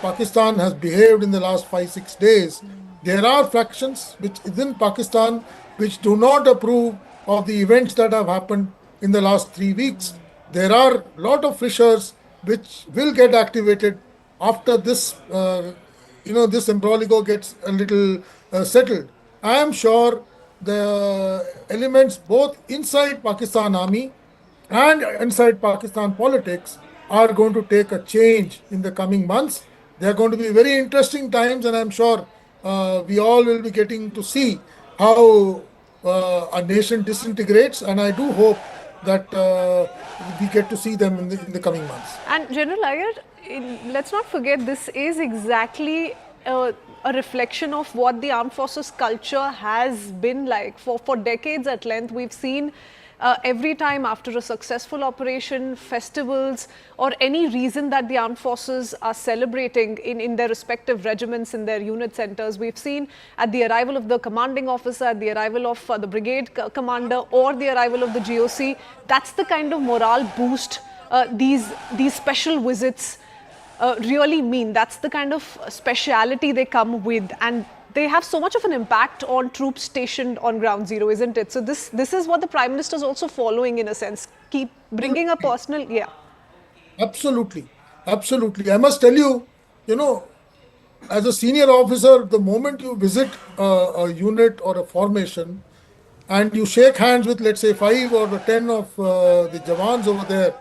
Pakistan has behaved in the last 5-6 days. There are factions within Pakistan which do not approve of the events that have happened in the last 3 weeks. There are a lot of fissures which will get activated after this, this imbroglio gets a little settled. I am sure the elements both inside Pakistan army and inside Pakistan politics are going to take a change in the coming months. They are going to be very interesting times, and I'm sure we all will be getting to see how a nation disintegrates, and I do hope that we get to see them in the coming months. And General Iyer, let's not forget, this is exactly a reflection of what the armed forces culture has been like. For decades at length, we've seen every time after a successful operation, festivals, or any reason that the armed forces are celebrating in their respective regiments, in their unit centers, we've seen at the arrival of the commanding officer, at the arrival of the brigade commander, or the arrival of the GOC, that's the kind of morale boost these special visits really mean. That's the kind of speciality they come with, and they have so much of an impact on troops stationed on ground zero, isn't it? So this is what the Prime Minister is also following, in a sense, keep bringing a personal, yeah. Absolutely, absolutely. I must tell you, as a senior officer, the moment you visit a unit or a formation and you shake hands with, let's say, 5 or 10 of the Jawans over there,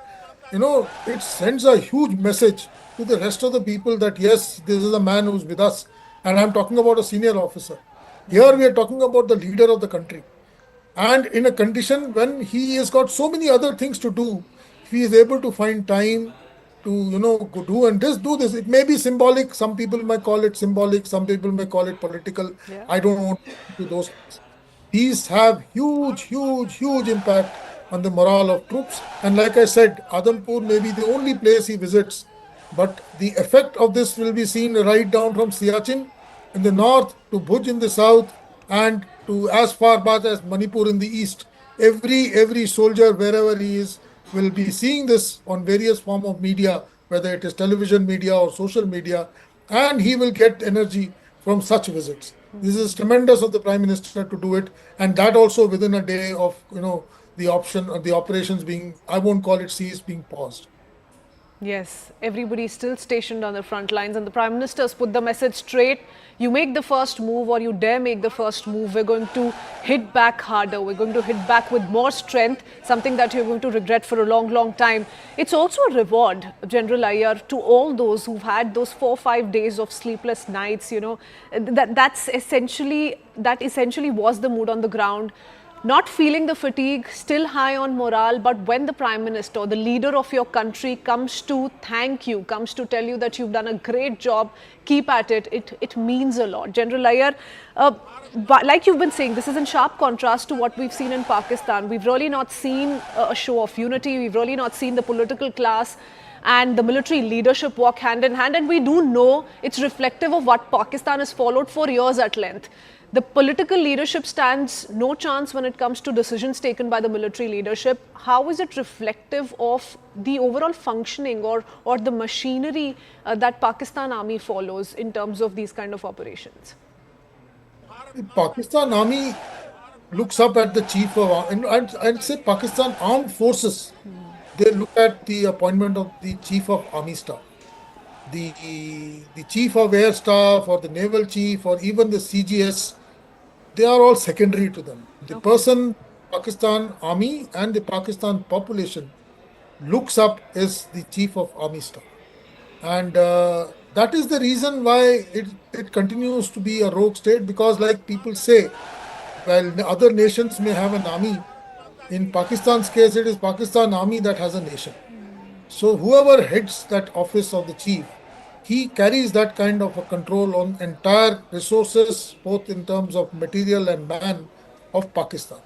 it sends a huge message to the rest of the people that yes, this is a man who's with us. And I'm talking about a senior officer. Here we are talking about the leader of the country. And in a condition when he has got so many other things to do, if he is able to find time to, go do and do this. It may be symbolic. Some people may call it symbolic. Some people may call it political. Yeah. I don't want to do those things. These have huge, huge, huge impact on the morale of troops. And like I said, Adhampur may be the only place he visits. But the effect of this will be seen right down from Siachen in the north to Bhuj in the south and to as far back as Manipur in the east. Every soldier, wherever he is, will be seeing this on various form of media, whether it is television media or social media, and he will get energy from such visits. This is tremendous of the Prime Minister to do it, and that also within a day of the option of the operations being, I won't call it ceased, being paused. Yes, everybody is still stationed on the front lines, and the Prime Minister has put the message straight. You make the first move, or you dare make the first move, we're going to hit back harder. We're going to hit back with more strength, something that you're going to regret for a long, long time. It's also a reward, General Iyer, to all those who've had those 4 or 5 days of sleepless nights. That essentially was the mood on the ground. not feeling the fatigue, still high on morale, but when the Prime Minister, the leader of your country, comes to thank you, comes to tell you that you've done a great job, keep at it, it means a lot. General Iyer, but like you've been saying, this is in sharp contrast to what we've seen in Pakistan. We've really not seen a show of unity, we've really not seen the political class and the military leadership walk hand in hand, and we do know it's reflective of what Pakistan has followed for years at length. The political leadership stands no chance when it comes to decisions taken by the military leadership. How is it reflective of the overall functioning or the machinery that Pakistan Army follows in terms of these kind of operations? The Pakistan Army looks up at the chief of, and I'd say Pakistan Armed Forces. They look at the appointment of the chief of army staff. The chief of air staff or the naval chief or even the CGS, they are all secondary to them. The person, Pakistan Army and the Pakistan population looks up is the chief of army staff. And that is the reason why it continues to be a rogue state, because like people say, while other nations may have an army, in Pakistan's case, it is Pakistan Army that has a nation. So whoever heads that office of the chief, he carries that kind of a control on entire resources, both in terms of material and man of Pakistan.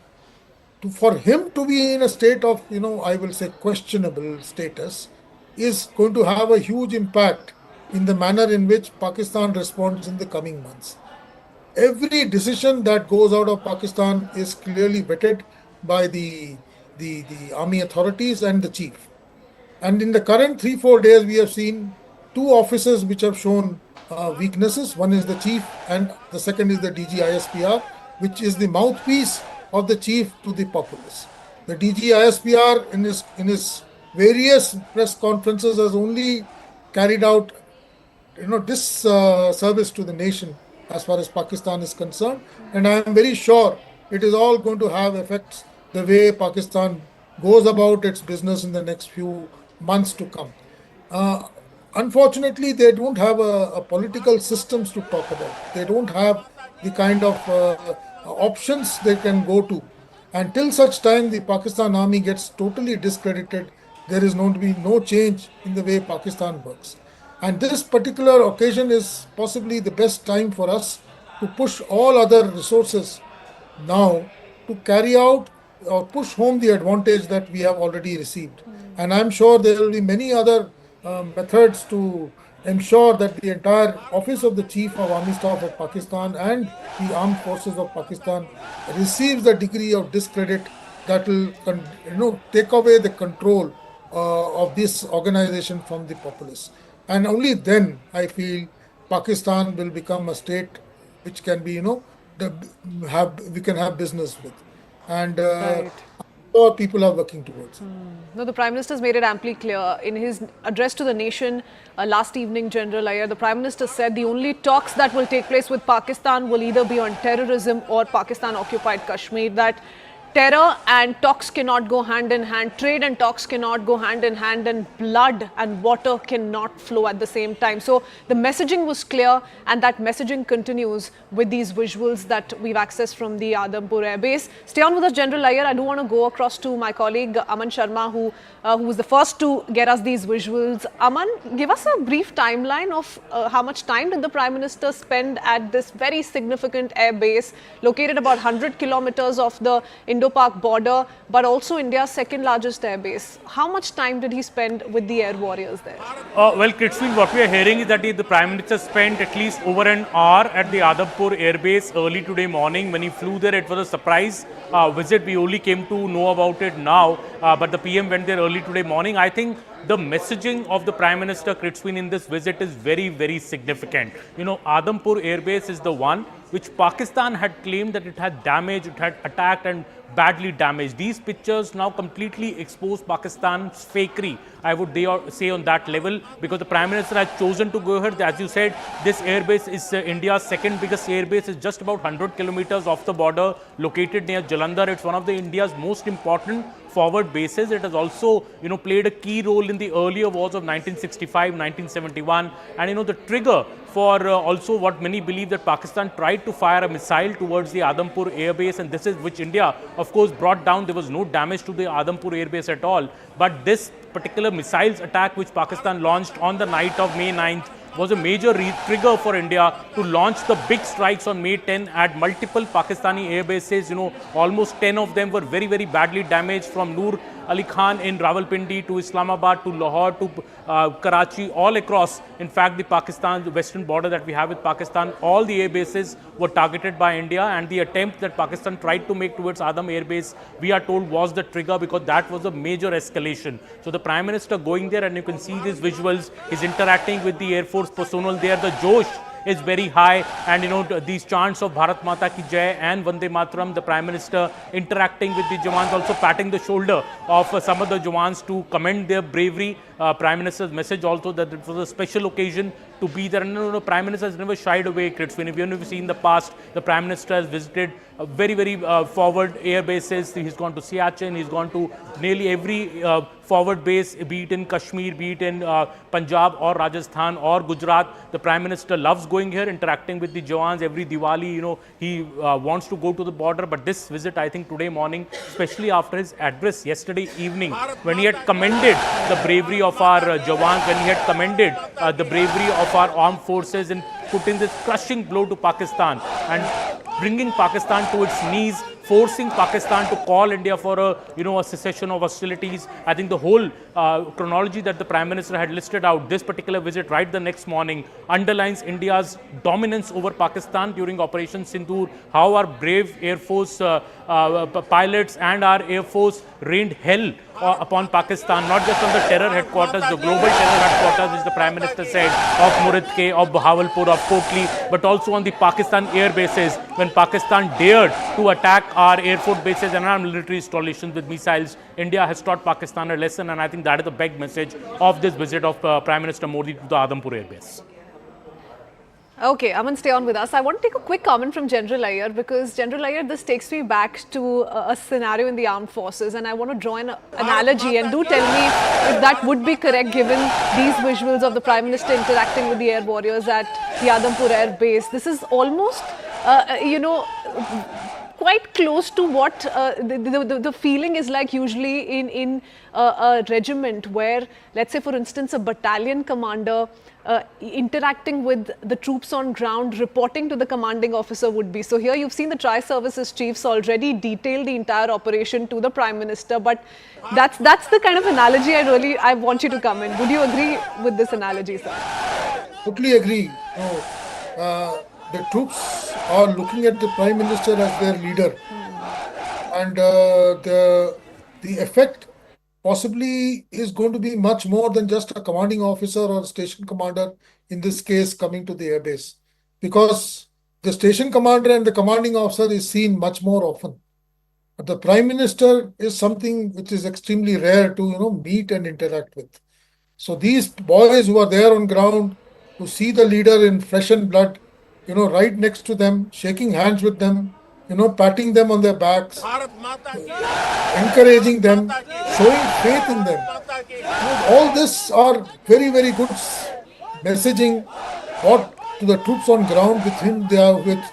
For him to be in a state of, I will say questionable status is going to have a huge impact in the manner in which Pakistan responds in the coming months. Every decision that goes out of Pakistan is clearly vetted by the army authorities and the chief. And in the current 3-4 days, we have seen two officers which have shown weaknesses. One is the chief and the second is the DG ISPR, which is the mouthpiece of the chief to the populace. The DG ISPR in his various press conferences has only carried out disservice to the nation as far as Pakistan is concerned. And I am very sure it is all going to have effects the way Pakistan goes about its business in the next few months to come. Unfortunately, they don't have a political systems to talk about. They don't have the kind of options they can go to. Until such time the Pakistan Army gets totally discredited, there is going to be no change in the way Pakistan works. And this particular occasion is possibly the best time for us to push all other resources now to carry out or push home the advantage that we have already received. And I'm sure there will be many other methods to ensure that the entire office of the Chief of Army Staff of Pakistan and the armed forces of Pakistan receives the degree of discredit that will take away the control of this organization from the populace. And only then I feel Pakistan will become a state which can be, we can have business with. And Right. people are working towards it. No, the Prime Minister has made it amply clear. In his address to the nation last evening, General Iyer, the Prime Minister said the only talks that will take place with Pakistan will either be on terrorism or Pakistan-occupied Kashmir, that terror and talks cannot go hand in hand, trade and talks cannot go hand in hand, and blood and water cannot flow at the same time. So the messaging was clear, and that messaging continues with these visuals that we've accessed from the Adampur Air Base. Stay on with us, General Iyer. I do want to go across to my colleague Aman Sharma, who was the first to get us these visuals. Aman, give us a brief timeline of how much time did the Prime Minister spend at this very significant air base, located about 100 kilometers off the Indo-Pak border, but also India's second largest air base. How much time did he spend with the air warriors there? Well, Kritswin, what we are hearing is that the Prime Minister spent at least over an hour at the Adampur Air Base early today morning. When he flew there, it was a surprise visit. We only came to know about it now, but the PM went there early today morning. I think the messaging of the Prime Minister, Kritswin, in this visit is very, very significant. Adampur Air Base is the one which Pakistan had claimed that it had damaged, it had attacked and badly damaged. These pictures now completely expose Pakistan's fakery, I would say, on that level, because the Prime Minister has chosen to go ahead. As you said, this airbase is India's second biggest airbase. It's just about 100 kilometers off the border, located near Jalandhar. It's one of India's most important forward bases. It has also, played a key role in the earlier wars of 1965, 1971, and the trigger for also what many believe that Pakistan tried to fire a missile towards the Adampur airbase, and this is which India, of course, brought down. There was no damage to the Adampur airbase at all, but this particular missiles attack which Pakistan launched on the night of May 9th was a major trigger for India to launch the big strikes on May 10 at multiple Pakistani air bases. Almost 10 of them were very, very badly damaged, from Noor Ali Khan in Rawalpindi to Islamabad to Lahore to Karachi, all across. In fact, the western border that we have with Pakistan, all the air bases were targeted by India, and the attempt that Pakistan tried to make towards Adam Air Base, we are told, was the trigger, because that was a major escalation. So the Prime Minister going there, and you can see these visuals, is interacting with the Air Force personnel there. The Josh is very high, and these chants of Bharat Mata Ki Jai and Vande Mataram, the Prime Minister interacting with the Jawans, also patting the shoulder of some of the Jawans to commend their bravery. Prime Minister's message also that it was a special occasion to be there, and the Prime Minister has never shied away, Kritswin. Even if you see in the past, the Prime Minister has visited very, very forward air bases. He's gone to Siachen, he's gone to nearly every forward base, be it in Kashmir, be it in Punjab or Rajasthan or Gujarat. The Prime Minister loves going here, interacting with the Jawans every Diwali. He wants to go to the border, but this visit, I think today morning, especially after his address yesterday evening, when he had commended the bravery of our Jawans, when he had commended the bravery of our armed forces in putting this crushing blow to Pakistan and bringing Pakistan to its knees, forcing Pakistan to call India for a cessation of hostilities. I think the whole chronology that the Prime Minister had listed out, this particular visit right the next morning, underlines India's dominance over Pakistan during Operation Sindoor, how our brave Air Force pilots and our Air Force rained hell upon Pakistan, not just on the terror headquarters, the global terror headquarters, which the Prime Minister said, of Muridke, of Bahawalpur, of Kotli, but also on the Pakistan air bases, when Pakistan dared to attack our air force bases and our military installations with missiles. India has taught Pakistan a lesson, and I think that is the big message of this visit of Prime Minister Modi to the Adampur air base. Okay, Aman, stay on with us. I want to take a quick comment from General Iyer, because General Iyer, this takes me back to a scenario in the armed forces, and I want to draw an analogy, and do tell me if that would be correct given these visuals of the Prime Minister interacting with the air warriors at the Adampur air base. This is almost, quite close to what the feeling is like usually in a regiment where, let's say for instance, a battalion commander interacting with the troops on ground, reporting to the commanding officer would be. So here you've seen the tri-services chiefs already detail the entire operation to the Prime Minister, but that's the kind of analogy I want you to come in. Would you agree with this analogy, sir? Totally agree. The troops are looking at the Prime Minister as their leader, and the effect possibly is going to be much more than just a commanding officer or station commander, in this case coming to the airbase, because the station commander and the commanding officer is seen much more often. But the Prime Minister is something which is extremely rare to meet and interact with. So these boys who are there on ground, to see the leader in flesh and blood, right next to them, shaking hands with them, patting them on their backs, encouraging them, showing faith in them. All this are very, very good messaging brought to the troops on ground with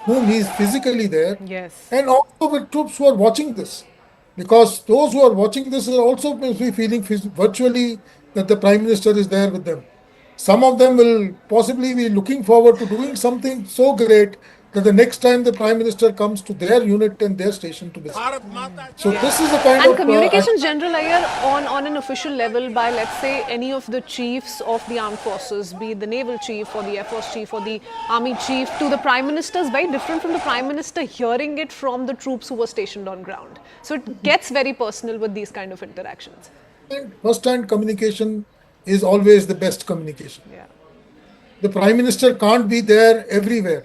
whom he is physically there. Yes. And also with troops who are watching this. Because those who are watching this are also feeling virtually that the Prime Minister is there with them. Some of them will possibly be looking forward to doing something so great that the next time the Prime Minister comes to their unit and their station to visit. So this is the kind and of... communications, General Iyer, on an official level by, let's say, any of the chiefs of the armed forces, be it the naval chief or the air force chief or the army chief, to the Prime Minister is very different from the Prime Minister hearing it from the troops who were stationed on ground. So it gets very personal with these kind of interactions. First-hand communication is always the best communication. Yeah. The Prime Minister can't be there everywhere.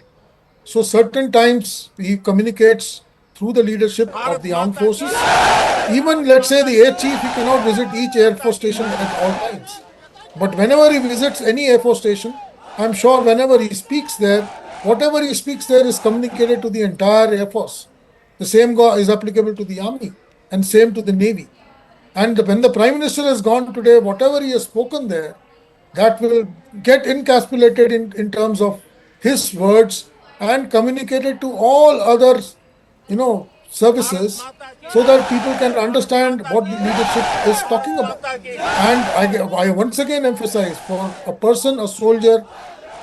So certain times he communicates through the leadership of the armed forces. Even, let's say, the air chief, he cannot visit each air force station at all times. But whenever he visits any air force station, I'm sure whenever he speaks there, whatever he speaks there is communicated to the entire air force. The same is applicable to the army and same to the navy. And when the Prime Minister has gone today, whatever he has spoken there, that will get encapsulated in terms of his words and communicated to all other, services, so that people can understand what the leadership is talking about. And I once again emphasize, for a person, a soldier,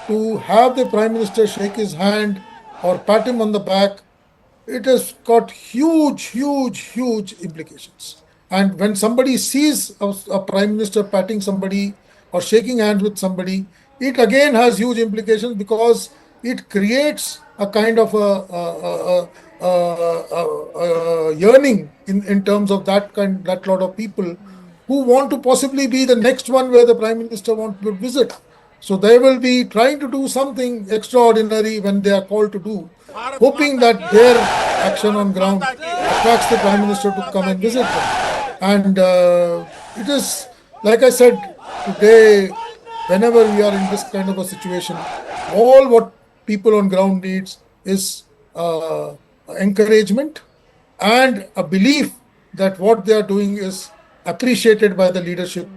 to have the Prime Minister shake his hand or pat him on the back, it has got huge, huge, huge implications. And when somebody sees a Prime Minister patting somebody or shaking hands with somebody, it again has huge implications, because it creates a kind of a yearning in terms of that lot of people who want to possibly be the next one where the Prime Minister wants to visit. So they will be trying to do something extraordinary when they are called to do, hoping that their action on ground attracts the Prime Minister to come and visit them. And it is, like I said, today, whenever we are in this kind of a situation, all what people on ground needs is encouragement and a belief that what they are doing is appreciated by the leadership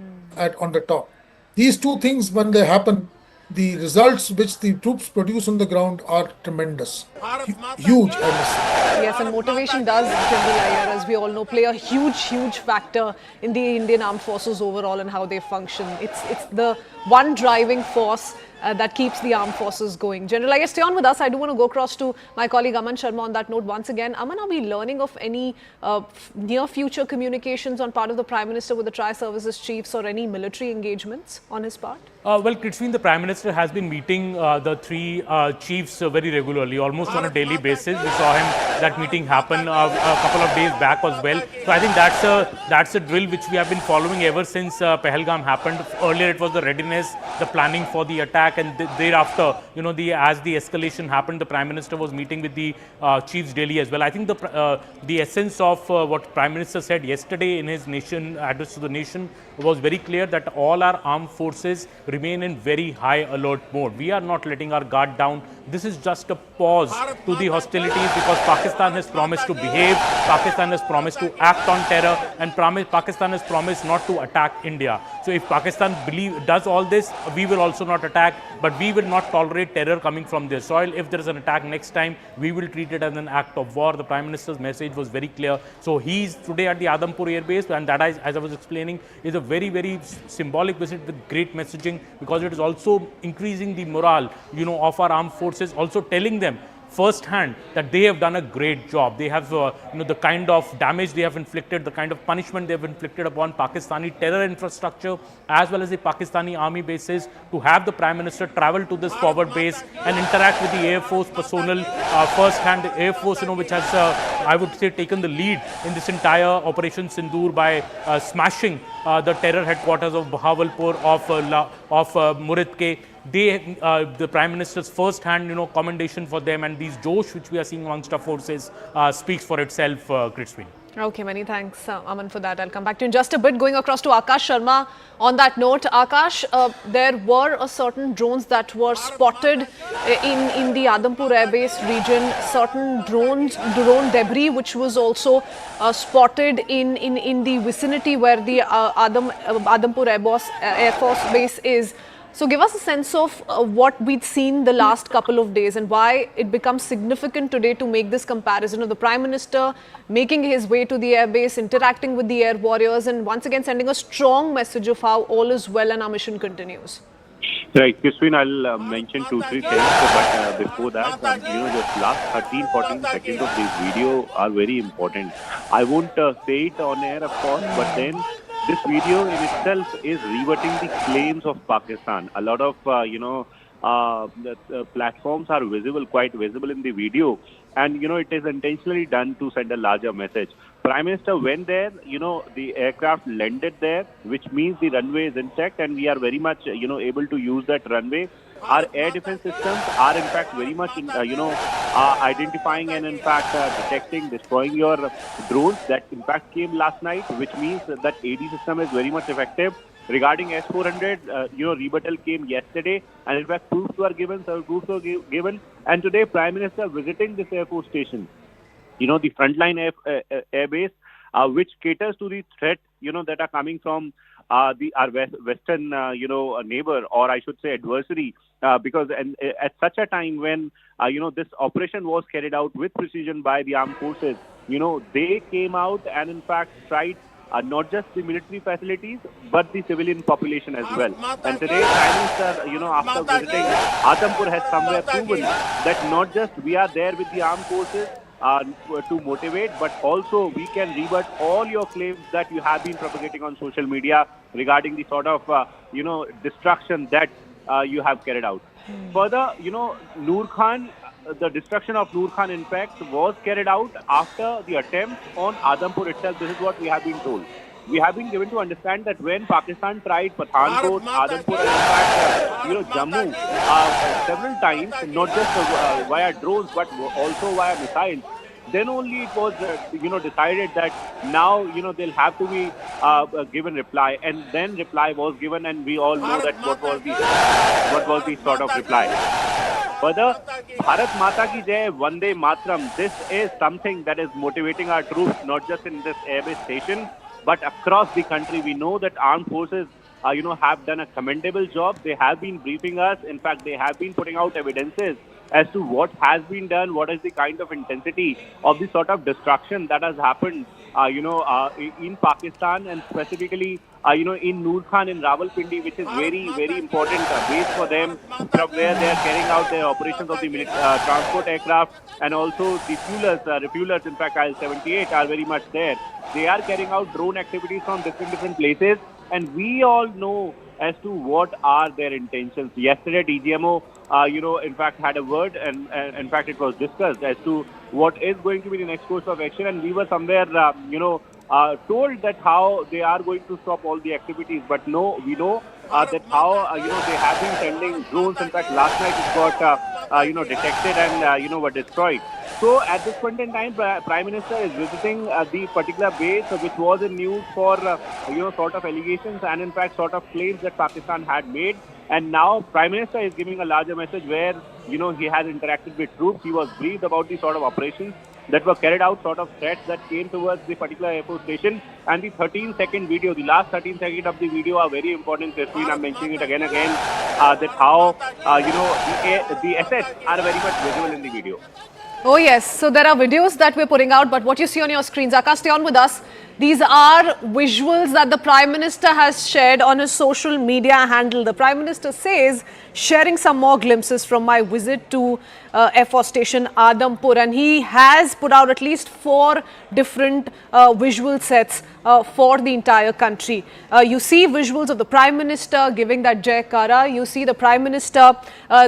on the top. These two things, when they happen, the results which the troops produce on the ground are tremendous. Huge, I must say. Yes, and motivation does, General Iyer, as we all know, play a huge, huge factor in the Indian Armed Forces overall and how they function. It's the one driving force that keeps the armed forces going. General Iyer, stay on with us. I do want to go across to my colleague Aman Sharma on that note once again. Aman, are we learning of any near future communications on part of the Prime Minister with the Tri-Services Chiefs or any military engagements on his part? Well, Kritsveen, the Prime Minister has been meeting the three chiefs very regularly, almost on a daily basis. We saw him, that meeting happen a couple of days back as well. So I think that's a drill which we have been following ever since Pahalgam happened. Earlier it was the readiness, the planning for the attack, and thereafter, as the escalation happened, the Prime Minister was meeting with the chiefs daily as well. I think the essence of what Prime Minister said yesterday in his address to the nation was very clear, that all our armed forces remain in very high alert mode. We are not letting our guard down. This is just a pause to the hostilities, because Pakistan has promised to behave, Pakistan has promised to act on terror, and Pakistan has promised not to attack India. So if Pakistan does all this, we will also not attack, but we will not tolerate terror coming from their soil. If there is an attack next time, we will treat it as an act of war. The Prime Minister's message was very clear. So he's today at the Adampur Air Base, and that, as I was explaining, is a very, very symbolic visit with great messaging, because it is also increasing the morale, of our armed forces, also telling them firsthand that they have done a great job. They have, the kind of damage they have inflicted, the kind of punishment they have inflicted upon Pakistani terror infrastructure, as well as the Pakistani army bases. To have the Prime Minister travel to this forward base and interact with the Air Force personnel firsthand, the Air Force, which has, I would say, taken the lead in this entire Operation Sindoor by smashing the terror headquarters of Bahawalpur, of Muridke. The Prime Minister's first-hand, commendation for them, and these Josh which we are seeing amongst our forces speaks for itself, Kritsveen. Okay, many thanks, Aman, for that. I'll come back to you in just a bit. Going across to Akash Sharma on that note. Akash, there were a certain drones that were spotted in the Adampur Air Base region, certain drone debris which was also spotted in the vicinity where the Adampur Air Force Base is. So give us a sense of what we'd seen the last couple of days and why it becomes significant today to make this comparison of the Prime Minister making his way to the airbase, interacting with the air warriors, and once again sending a strong message of how all is well and our mission continues. Right, Kritsveen, I'll mention 2-3 things, but before that, just last 13-14 seconds of this video are very important. I won't say it on air, of course, but then this video in itself is reverting the claims of Pakistan. A lot of, the platforms are quite visible in the video. And, it is intentionally done to send a larger message. Prime Minister went there, the aircraft landed there, which means the runway is intact and we are very much, able to use that runway. Our air defense systems are in fact very much, identifying and in fact detecting, destroying your drones. That in fact came last night, which means that AD system is very much effective. Regarding S-400, rebuttal came yesterday, and in fact proofs were given, and today Prime Minister visiting this Air Force station, the frontline air base, which caters to the threat that are coming from our Western, neighbor, or I should say adversary, because at such a time when, this operation was carried out with precision by the armed forces, they came out and in fact tried not just the military facilities, but the civilian population as well. And today, Prime Minister, after visiting Adampur, has somewhere proven that not just we are there with the armed forces to motivate, but also we can rebut all your claims that you have been propagating on social media regarding the sort of, destruction that you have carried out. Further, Noor Khan, the destruction of Noor Khan, in fact, was carried out after the attempt on Adampur itself. This is what we have been told. We have been given to understand that when Pakistan tried Pathankot, Adampur, and in fact, Jammu several times, not just via drones, but also via missiles, then only it was, decided that now, they'll have to be given reply, and then reply was given, and we all know that what was the sort of reply. Further, Bharat Mata Ki Jai, Vande Mataram, this is something that is motivating our troops, not just in this airbase station, but across the country. We know that armed forces, have done a commendable job. They have been briefing us. In fact, they have been putting out evidences as to what has been done, what is the kind of intensity of the sort of destruction that has happened, in Pakistan, and specifically, in Noor Khan in Rawalpindi, which is very, very important base for them, from where they are carrying out their operations of the transport aircraft, and also the refuelers, in fact, IL-78 are very much there. They are carrying out drone activities from different places, and we all know as to what are their intentions. Yesterday, DGMO, in fact, had a word, and in fact, it was discussed as to what is going to be the next course of action, and we were somewhere, told that how they are going to stop all the activities. But no, we know that how, they have been sending drones. In fact, last night it got, detected and, were destroyed. So at this point in time, Prime Minister is visiting the particular base, which was in news for, sort of allegations and in fact sort of claims that Pakistan had made. And now Prime Minister is giving a larger message where, he has interacted with troops. He was briefed about the sort of operations that were carried out, sort of threats that came towards the particular Air Force station. And the 13-second video, the last 13 seconds of the video are very important. I'm mentioning it again, that how, the assets are very much visible in the video. Oh yes, so there are videos that we're putting out, but what you see on your screens, Akash, stay on with us. These are visuals that the Prime Minister has shared on his social media handle. The Prime Minister says, sharing some more glimpses from my visit to Air Force Station Adampur, and he has put out at least 4 different visual sets for the entire country. You see visuals of the Prime Minister giving that Jaikara. You see the Prime Minister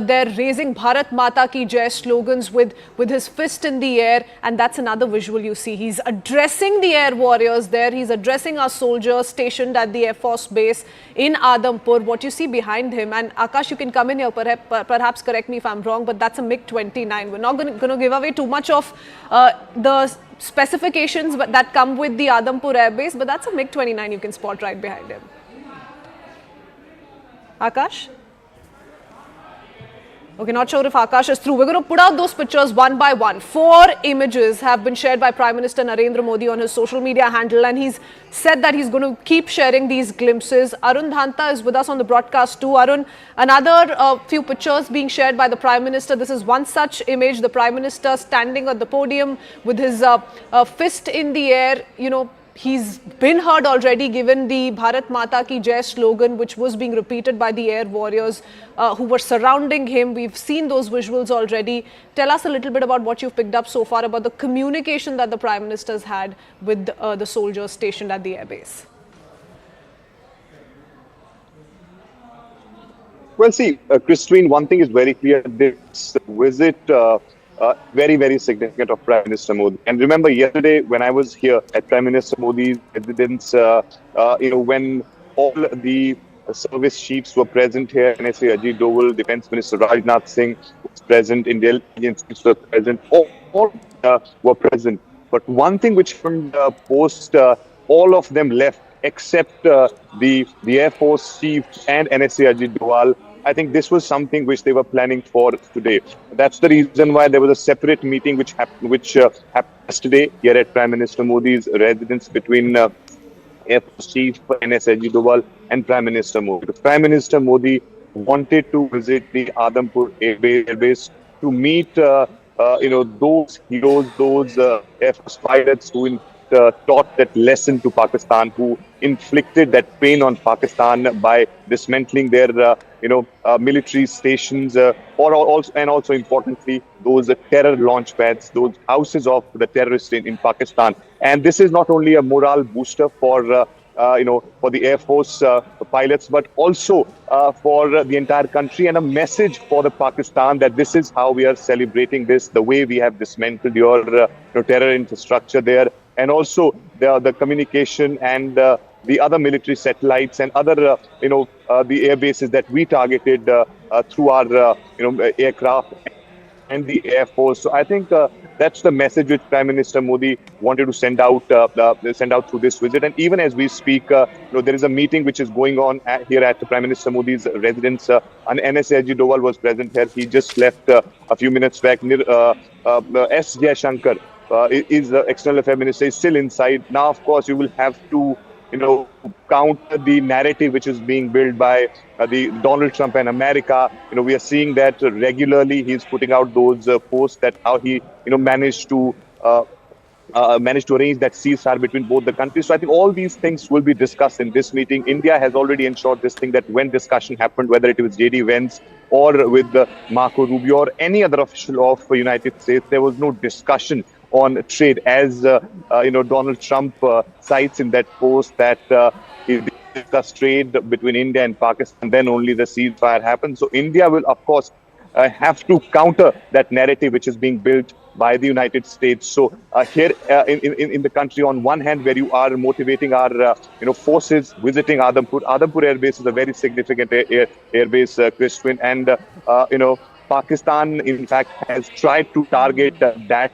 there raising Bharat Mata Ki Jai slogans with his fist in the air, and that's another visual you see. He's addressing the air warriors there. He's addressing our soldiers stationed at the Air Force base in Adampur. What you see behind him, and Akash, you can come in here, perhaps correct me if I'm wrong, but that's a MiG-29. We're not going to give away too much of the specifications that come with the Adampur Air Base, but that's a MiG-29 you can spot right behind him. Akash? Okay, not sure if Akash is through. We're going to put out those pictures one by one. 4 images have been shared by Prime Minister Narendra Modi on his social media handle, and he's said that he's going to keep sharing these glimpses. Arun Dhanta is with us on the broadcast too. Arun, another few pictures being shared by the Prime Minister. This is one such image, the Prime Minister standing at the podium with his fist in the air, He's been heard already given the Bharat Mata Ki Jai slogan, which was being repeated by the air warriors who were surrounding him. We've seen those visuals already. Tell us a little bit about what you've picked up so far about the communication that the Prime Minister's had with the soldiers stationed at the airbase. Well, see, Christine, one thing is very clear. This visit very, very significant of Prime Minister Modi. And remember, yesterday when I was here at Prime Minister Modi's residence, when all the service chiefs were present here, NSA Doval, Defence Minister Rajnath Singh was present, Indian chiefs were present, all were present. But one thing which happened post, all of them left except the Air Force chief and NSA Doval. I think this was something which they were planning for today. That's the reason why there was a separate meeting which happened yesterday here at Prime Minister Modi's residence between Air Force Chief NSA Doval and Prime Minister Modi. Prime Minister Modi wanted to visit the Adampur airbase to meet those heroes, those Air Force pilots who taught that lesson to Pakistan, who inflicted that pain on Pakistan by dismantling their military stations, also importantly those terror launch pads, those houses of the terrorists in Pakistan. And this is not only a morale booster for the Air Force pilots, but also for the entire country, and a message for the Pakistan that this is how we are celebrating this, the way we have dismantled your terror infrastructure there, and also the communication and the other military satellites and other the air bases that we targeted through our aircraft and the Air Force. So I think that's the message which Prime Minister Modi wanted to send out through this visit. And even as we speak, there is a meeting which is going on here at Prime Minister Modi's residence. And NSA Doval was present here. He just left a few minutes back. Jaishankar is the External Affairs Minister, is still inside. Now, of course, you will have to counter the narrative which is being built by the Donald Trump and America. We are seeing that regularly. He's putting out those posts that how he managed to arrange that ceasefire between both the countries. So I think all these things will be discussed in this meeting. India has already ensured this thing, that when discussion happened, whether it was J.D. Vance or with Marco Rubio or any other official of the United States, there was no discussion on trade, as Donald Trump cites in that post that he discussed trade between India and Pakistan, then only the ceasefire happened. So India will, of course, have to counter that narrative which is being built by the United States. So here in the country, on one hand, where you are motivating our forces visiting Adampur Air Base is a very significant air base, Christine, and Pakistan, in fact, has tried to target that,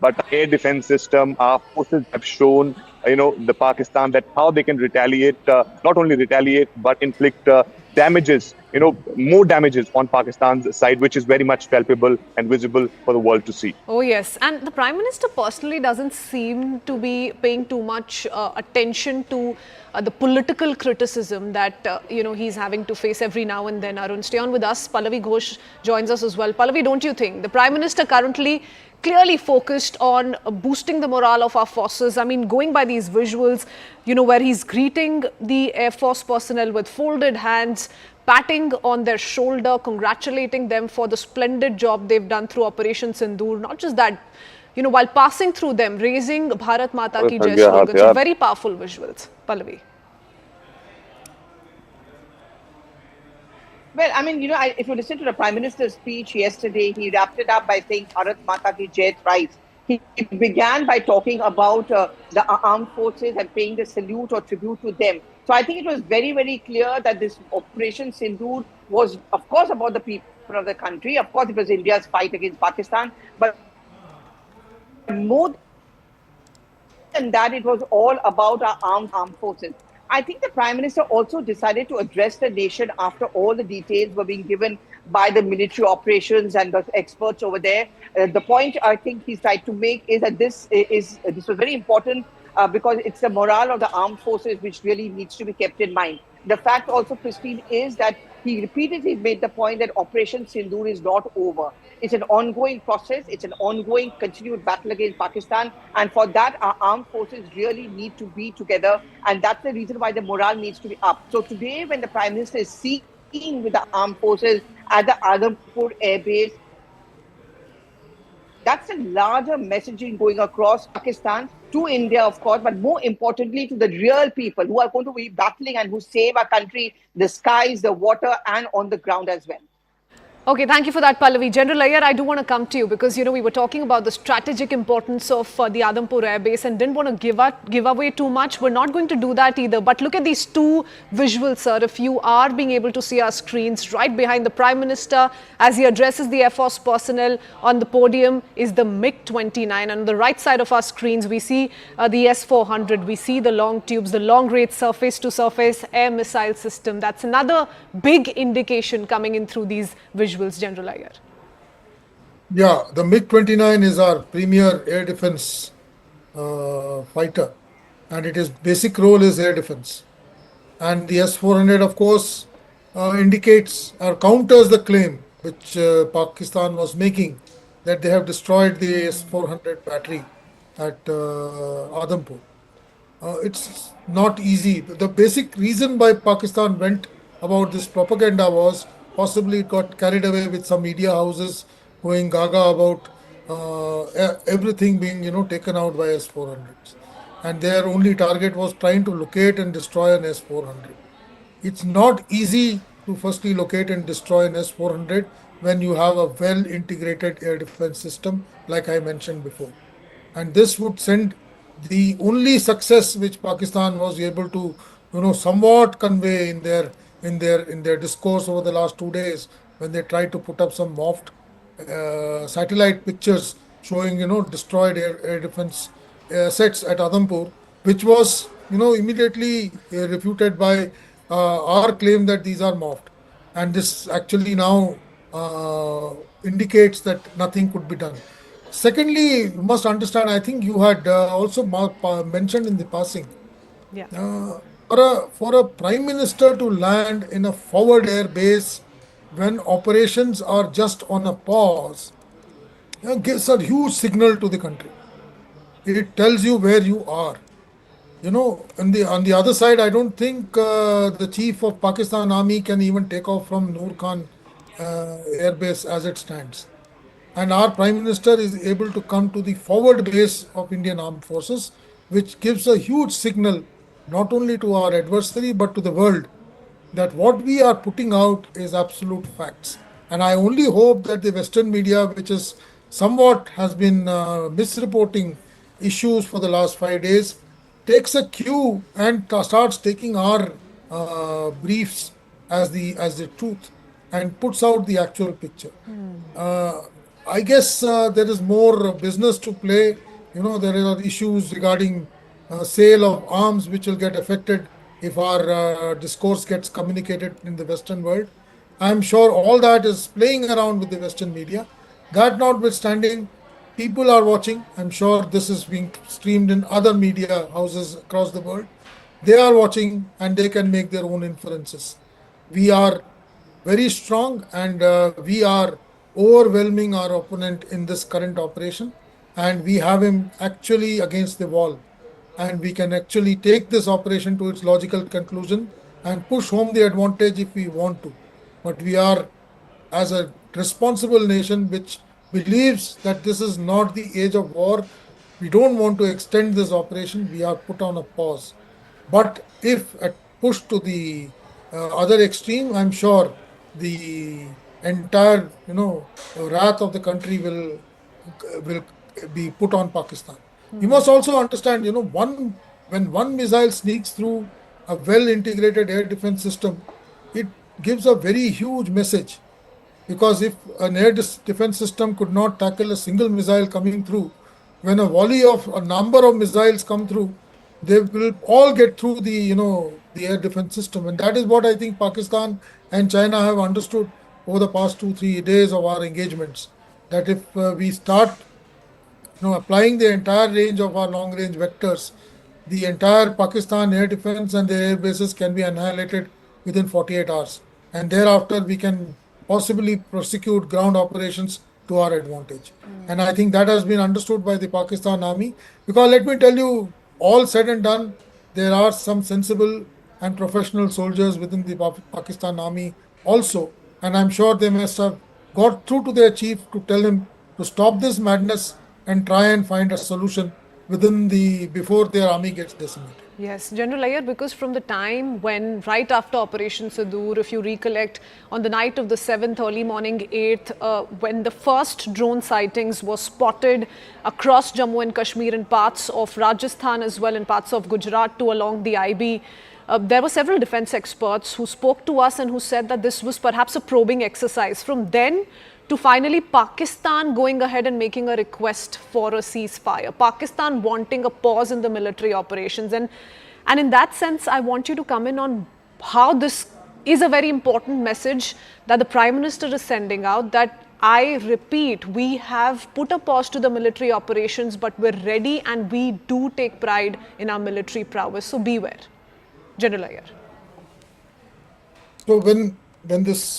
but air defense system, our forces have shown, the Pakistan, that how they can retaliate, not only retaliate, but inflict damages, more damages on Pakistan's side, which is very much palpable and visible for the world to see. Oh, yes. And the Prime Minister personally doesn't seem to be paying too much attention to the political criticism that, he's having to face every now and then. Arun, stay on with us. Pallavi Ghosh joins us as well. Pallavi, don't you think the Prime Minister currently clearly focused on boosting the morale of our forces? I mean, going by these visuals, where he's greeting the Air Force personnel with folded hands, patting on their shoulder, congratulating them for the splendid job they've done through Operation Sindoor. Not just that, while passing through them, raising Bharat Mata Ki Jai slogans. So very powerful visuals. Pallavi. Well, I mean, if you listen to the Prime Minister's speech yesterday, he wrapped it up by saying Bharat Mata Ki Jai thrice. He began by talking about the armed forces and paying the salute or tribute to them. So I think it was very, very clear that this Operation Sindoor was, of course, about the people of the country. Of course, it was India's fight against Pakistan. But more than that, it was all about our armed forces. I think the Prime Minister also decided to address the nation after all the details were being given by the military operations and the experts over there. The point I think he's tried to make is that this was very important because it's the morale of the armed forces which really needs to be kept in mind. The fact also, Christine, is that he repeatedly made the point that Operation Sindoor is not over. It's an ongoing process. It's an ongoing continued battle against Pakistan. And for that, our armed forces really need to be together. And that's the reason why the morale needs to be up. So today, when the Prime Minister is seen with the armed forces at the Adampur Air Base, that's a larger messaging going across Pakistan to India, of course, but more importantly to the real people who are going to be battling and who save our country, the skies, the water, and on the ground as well. Okay, thank you for that, Pallavi. General Iyer, I do want to come to you because, we were talking about the strategic importance of the Adampur Air Base and didn't want to give away too much. We're not going to do that either. But look at these two visuals, sir. If you are being able to see our screens, right behind the Prime Minister as he addresses the Air Force personnel on the podium is the MiG-29. And on the right side of our screens, we see the S-400. We see the long tubes, the long-range surface-to-surface air missile system. That's another big indication coming in through these visuals. General Iyer. Yeah, the MiG-29 is our premier air defense fighter. and its basic role is air defense. And the S-400, of course, indicates or counters the claim which Pakistan was making that they have destroyed the S-400 battery at Adampur. It's not easy. The basic reason why Pakistan went about this propaganda was possibly it got carried away with some media houses going gaga about everything being taken out by S-400s, and their only target was trying to locate and destroy an S-400. It's not easy to firstly locate and destroy an S-400 when you have a well integrated air defense system, like I mentioned before. And this would send the only success which Pakistan was able to, somewhat convey in their discourse over the last 2 days, when they tried to put up some morphed satellite pictures showing, destroyed air defense assets at Adampur, which was, immediately refuted by our claim that these are morphed. And this actually now indicates that nothing could be done. Secondly, you must understand, I think you had also mentioned in the passing, Yeah. for a prime minister to land in a forward air base when operations are just on a pause, gives a huge signal to the country. It tells you where you are. On the other side, I don't think the chief of Pakistan Army can even take off from Noor Khan air base as it stands. And our Prime Minister is able to come to the forward base of Indian Armed Forces, which gives a huge signal not only to our adversary but to the world that what we are putting out is absolute facts. And I only hope that the Western media, which is somewhat has been misreporting issues for the last 5 days, takes a cue and starts taking our briefs as the truth and puts out the actual picture. I guess there is more business to play. There are issues regarding sale of arms which will get affected if our discourse gets communicated in the Western world. I'm sure all that is playing around with the Western media. That notwithstanding, people are watching. I'm sure this is being streamed in other media houses across the world. They are watching and they can make their own inferences. We are very strong and we are overwhelming our opponent in this current operation, and we have him actually against the wall, and we can actually take this operation to its logical conclusion and push home the advantage if we want to. But we are, as a responsible nation which believes that this is not the age of war, we don't want to extend this operation. We are put on a pause. But if pushed to the other extreme, I'm sure the entire wrath of the country will be put on Pakistan. You must also understand, when one missile sneaks through a well integrated air defense system, it gives a very huge message, because if an air defense system could not tackle a single missile coming through, when a volley of a number of missiles come through, they will all get through the air defense system. And that is what I think Pakistan and China have understood over the past 2-3 days of our engagements, that if we start applying the entire range of our long range vectors, the entire Pakistan air defense and their air bases can be annihilated within 48 hours. And thereafter we can possibly prosecute ground operations to our advantage. And I think that has been understood by the Pakistan Army, because let me tell you, all said and done, there are some sensible and professional soldiers within the Pakistan Army also. And I'm sure they must have got through to their chief to tell him to stop this madness and try and find a solution before their army gets decimated. Yes, General Iyer, because from the time when, right after Operation Sindoor, if you recollect, on the night of the 7th, early morning 8th, when the first drone sightings were spotted across Jammu and Kashmir and parts of Rajasthan as well, and parts of Gujarat too along the IB, there were several defense experts who spoke to us and who said that this was perhaps a probing exercise. From then to finally Pakistan going ahead and making a request for a ceasefire, Pakistan wanting a pause in the military operations. And in that sense, I want you to come in on how this is a very important message that the Prime Minister is sending out, that I repeat, we have put a pause to the military operations, but we're ready and we do take pride in our military prowess. So beware. General Iyer. So when this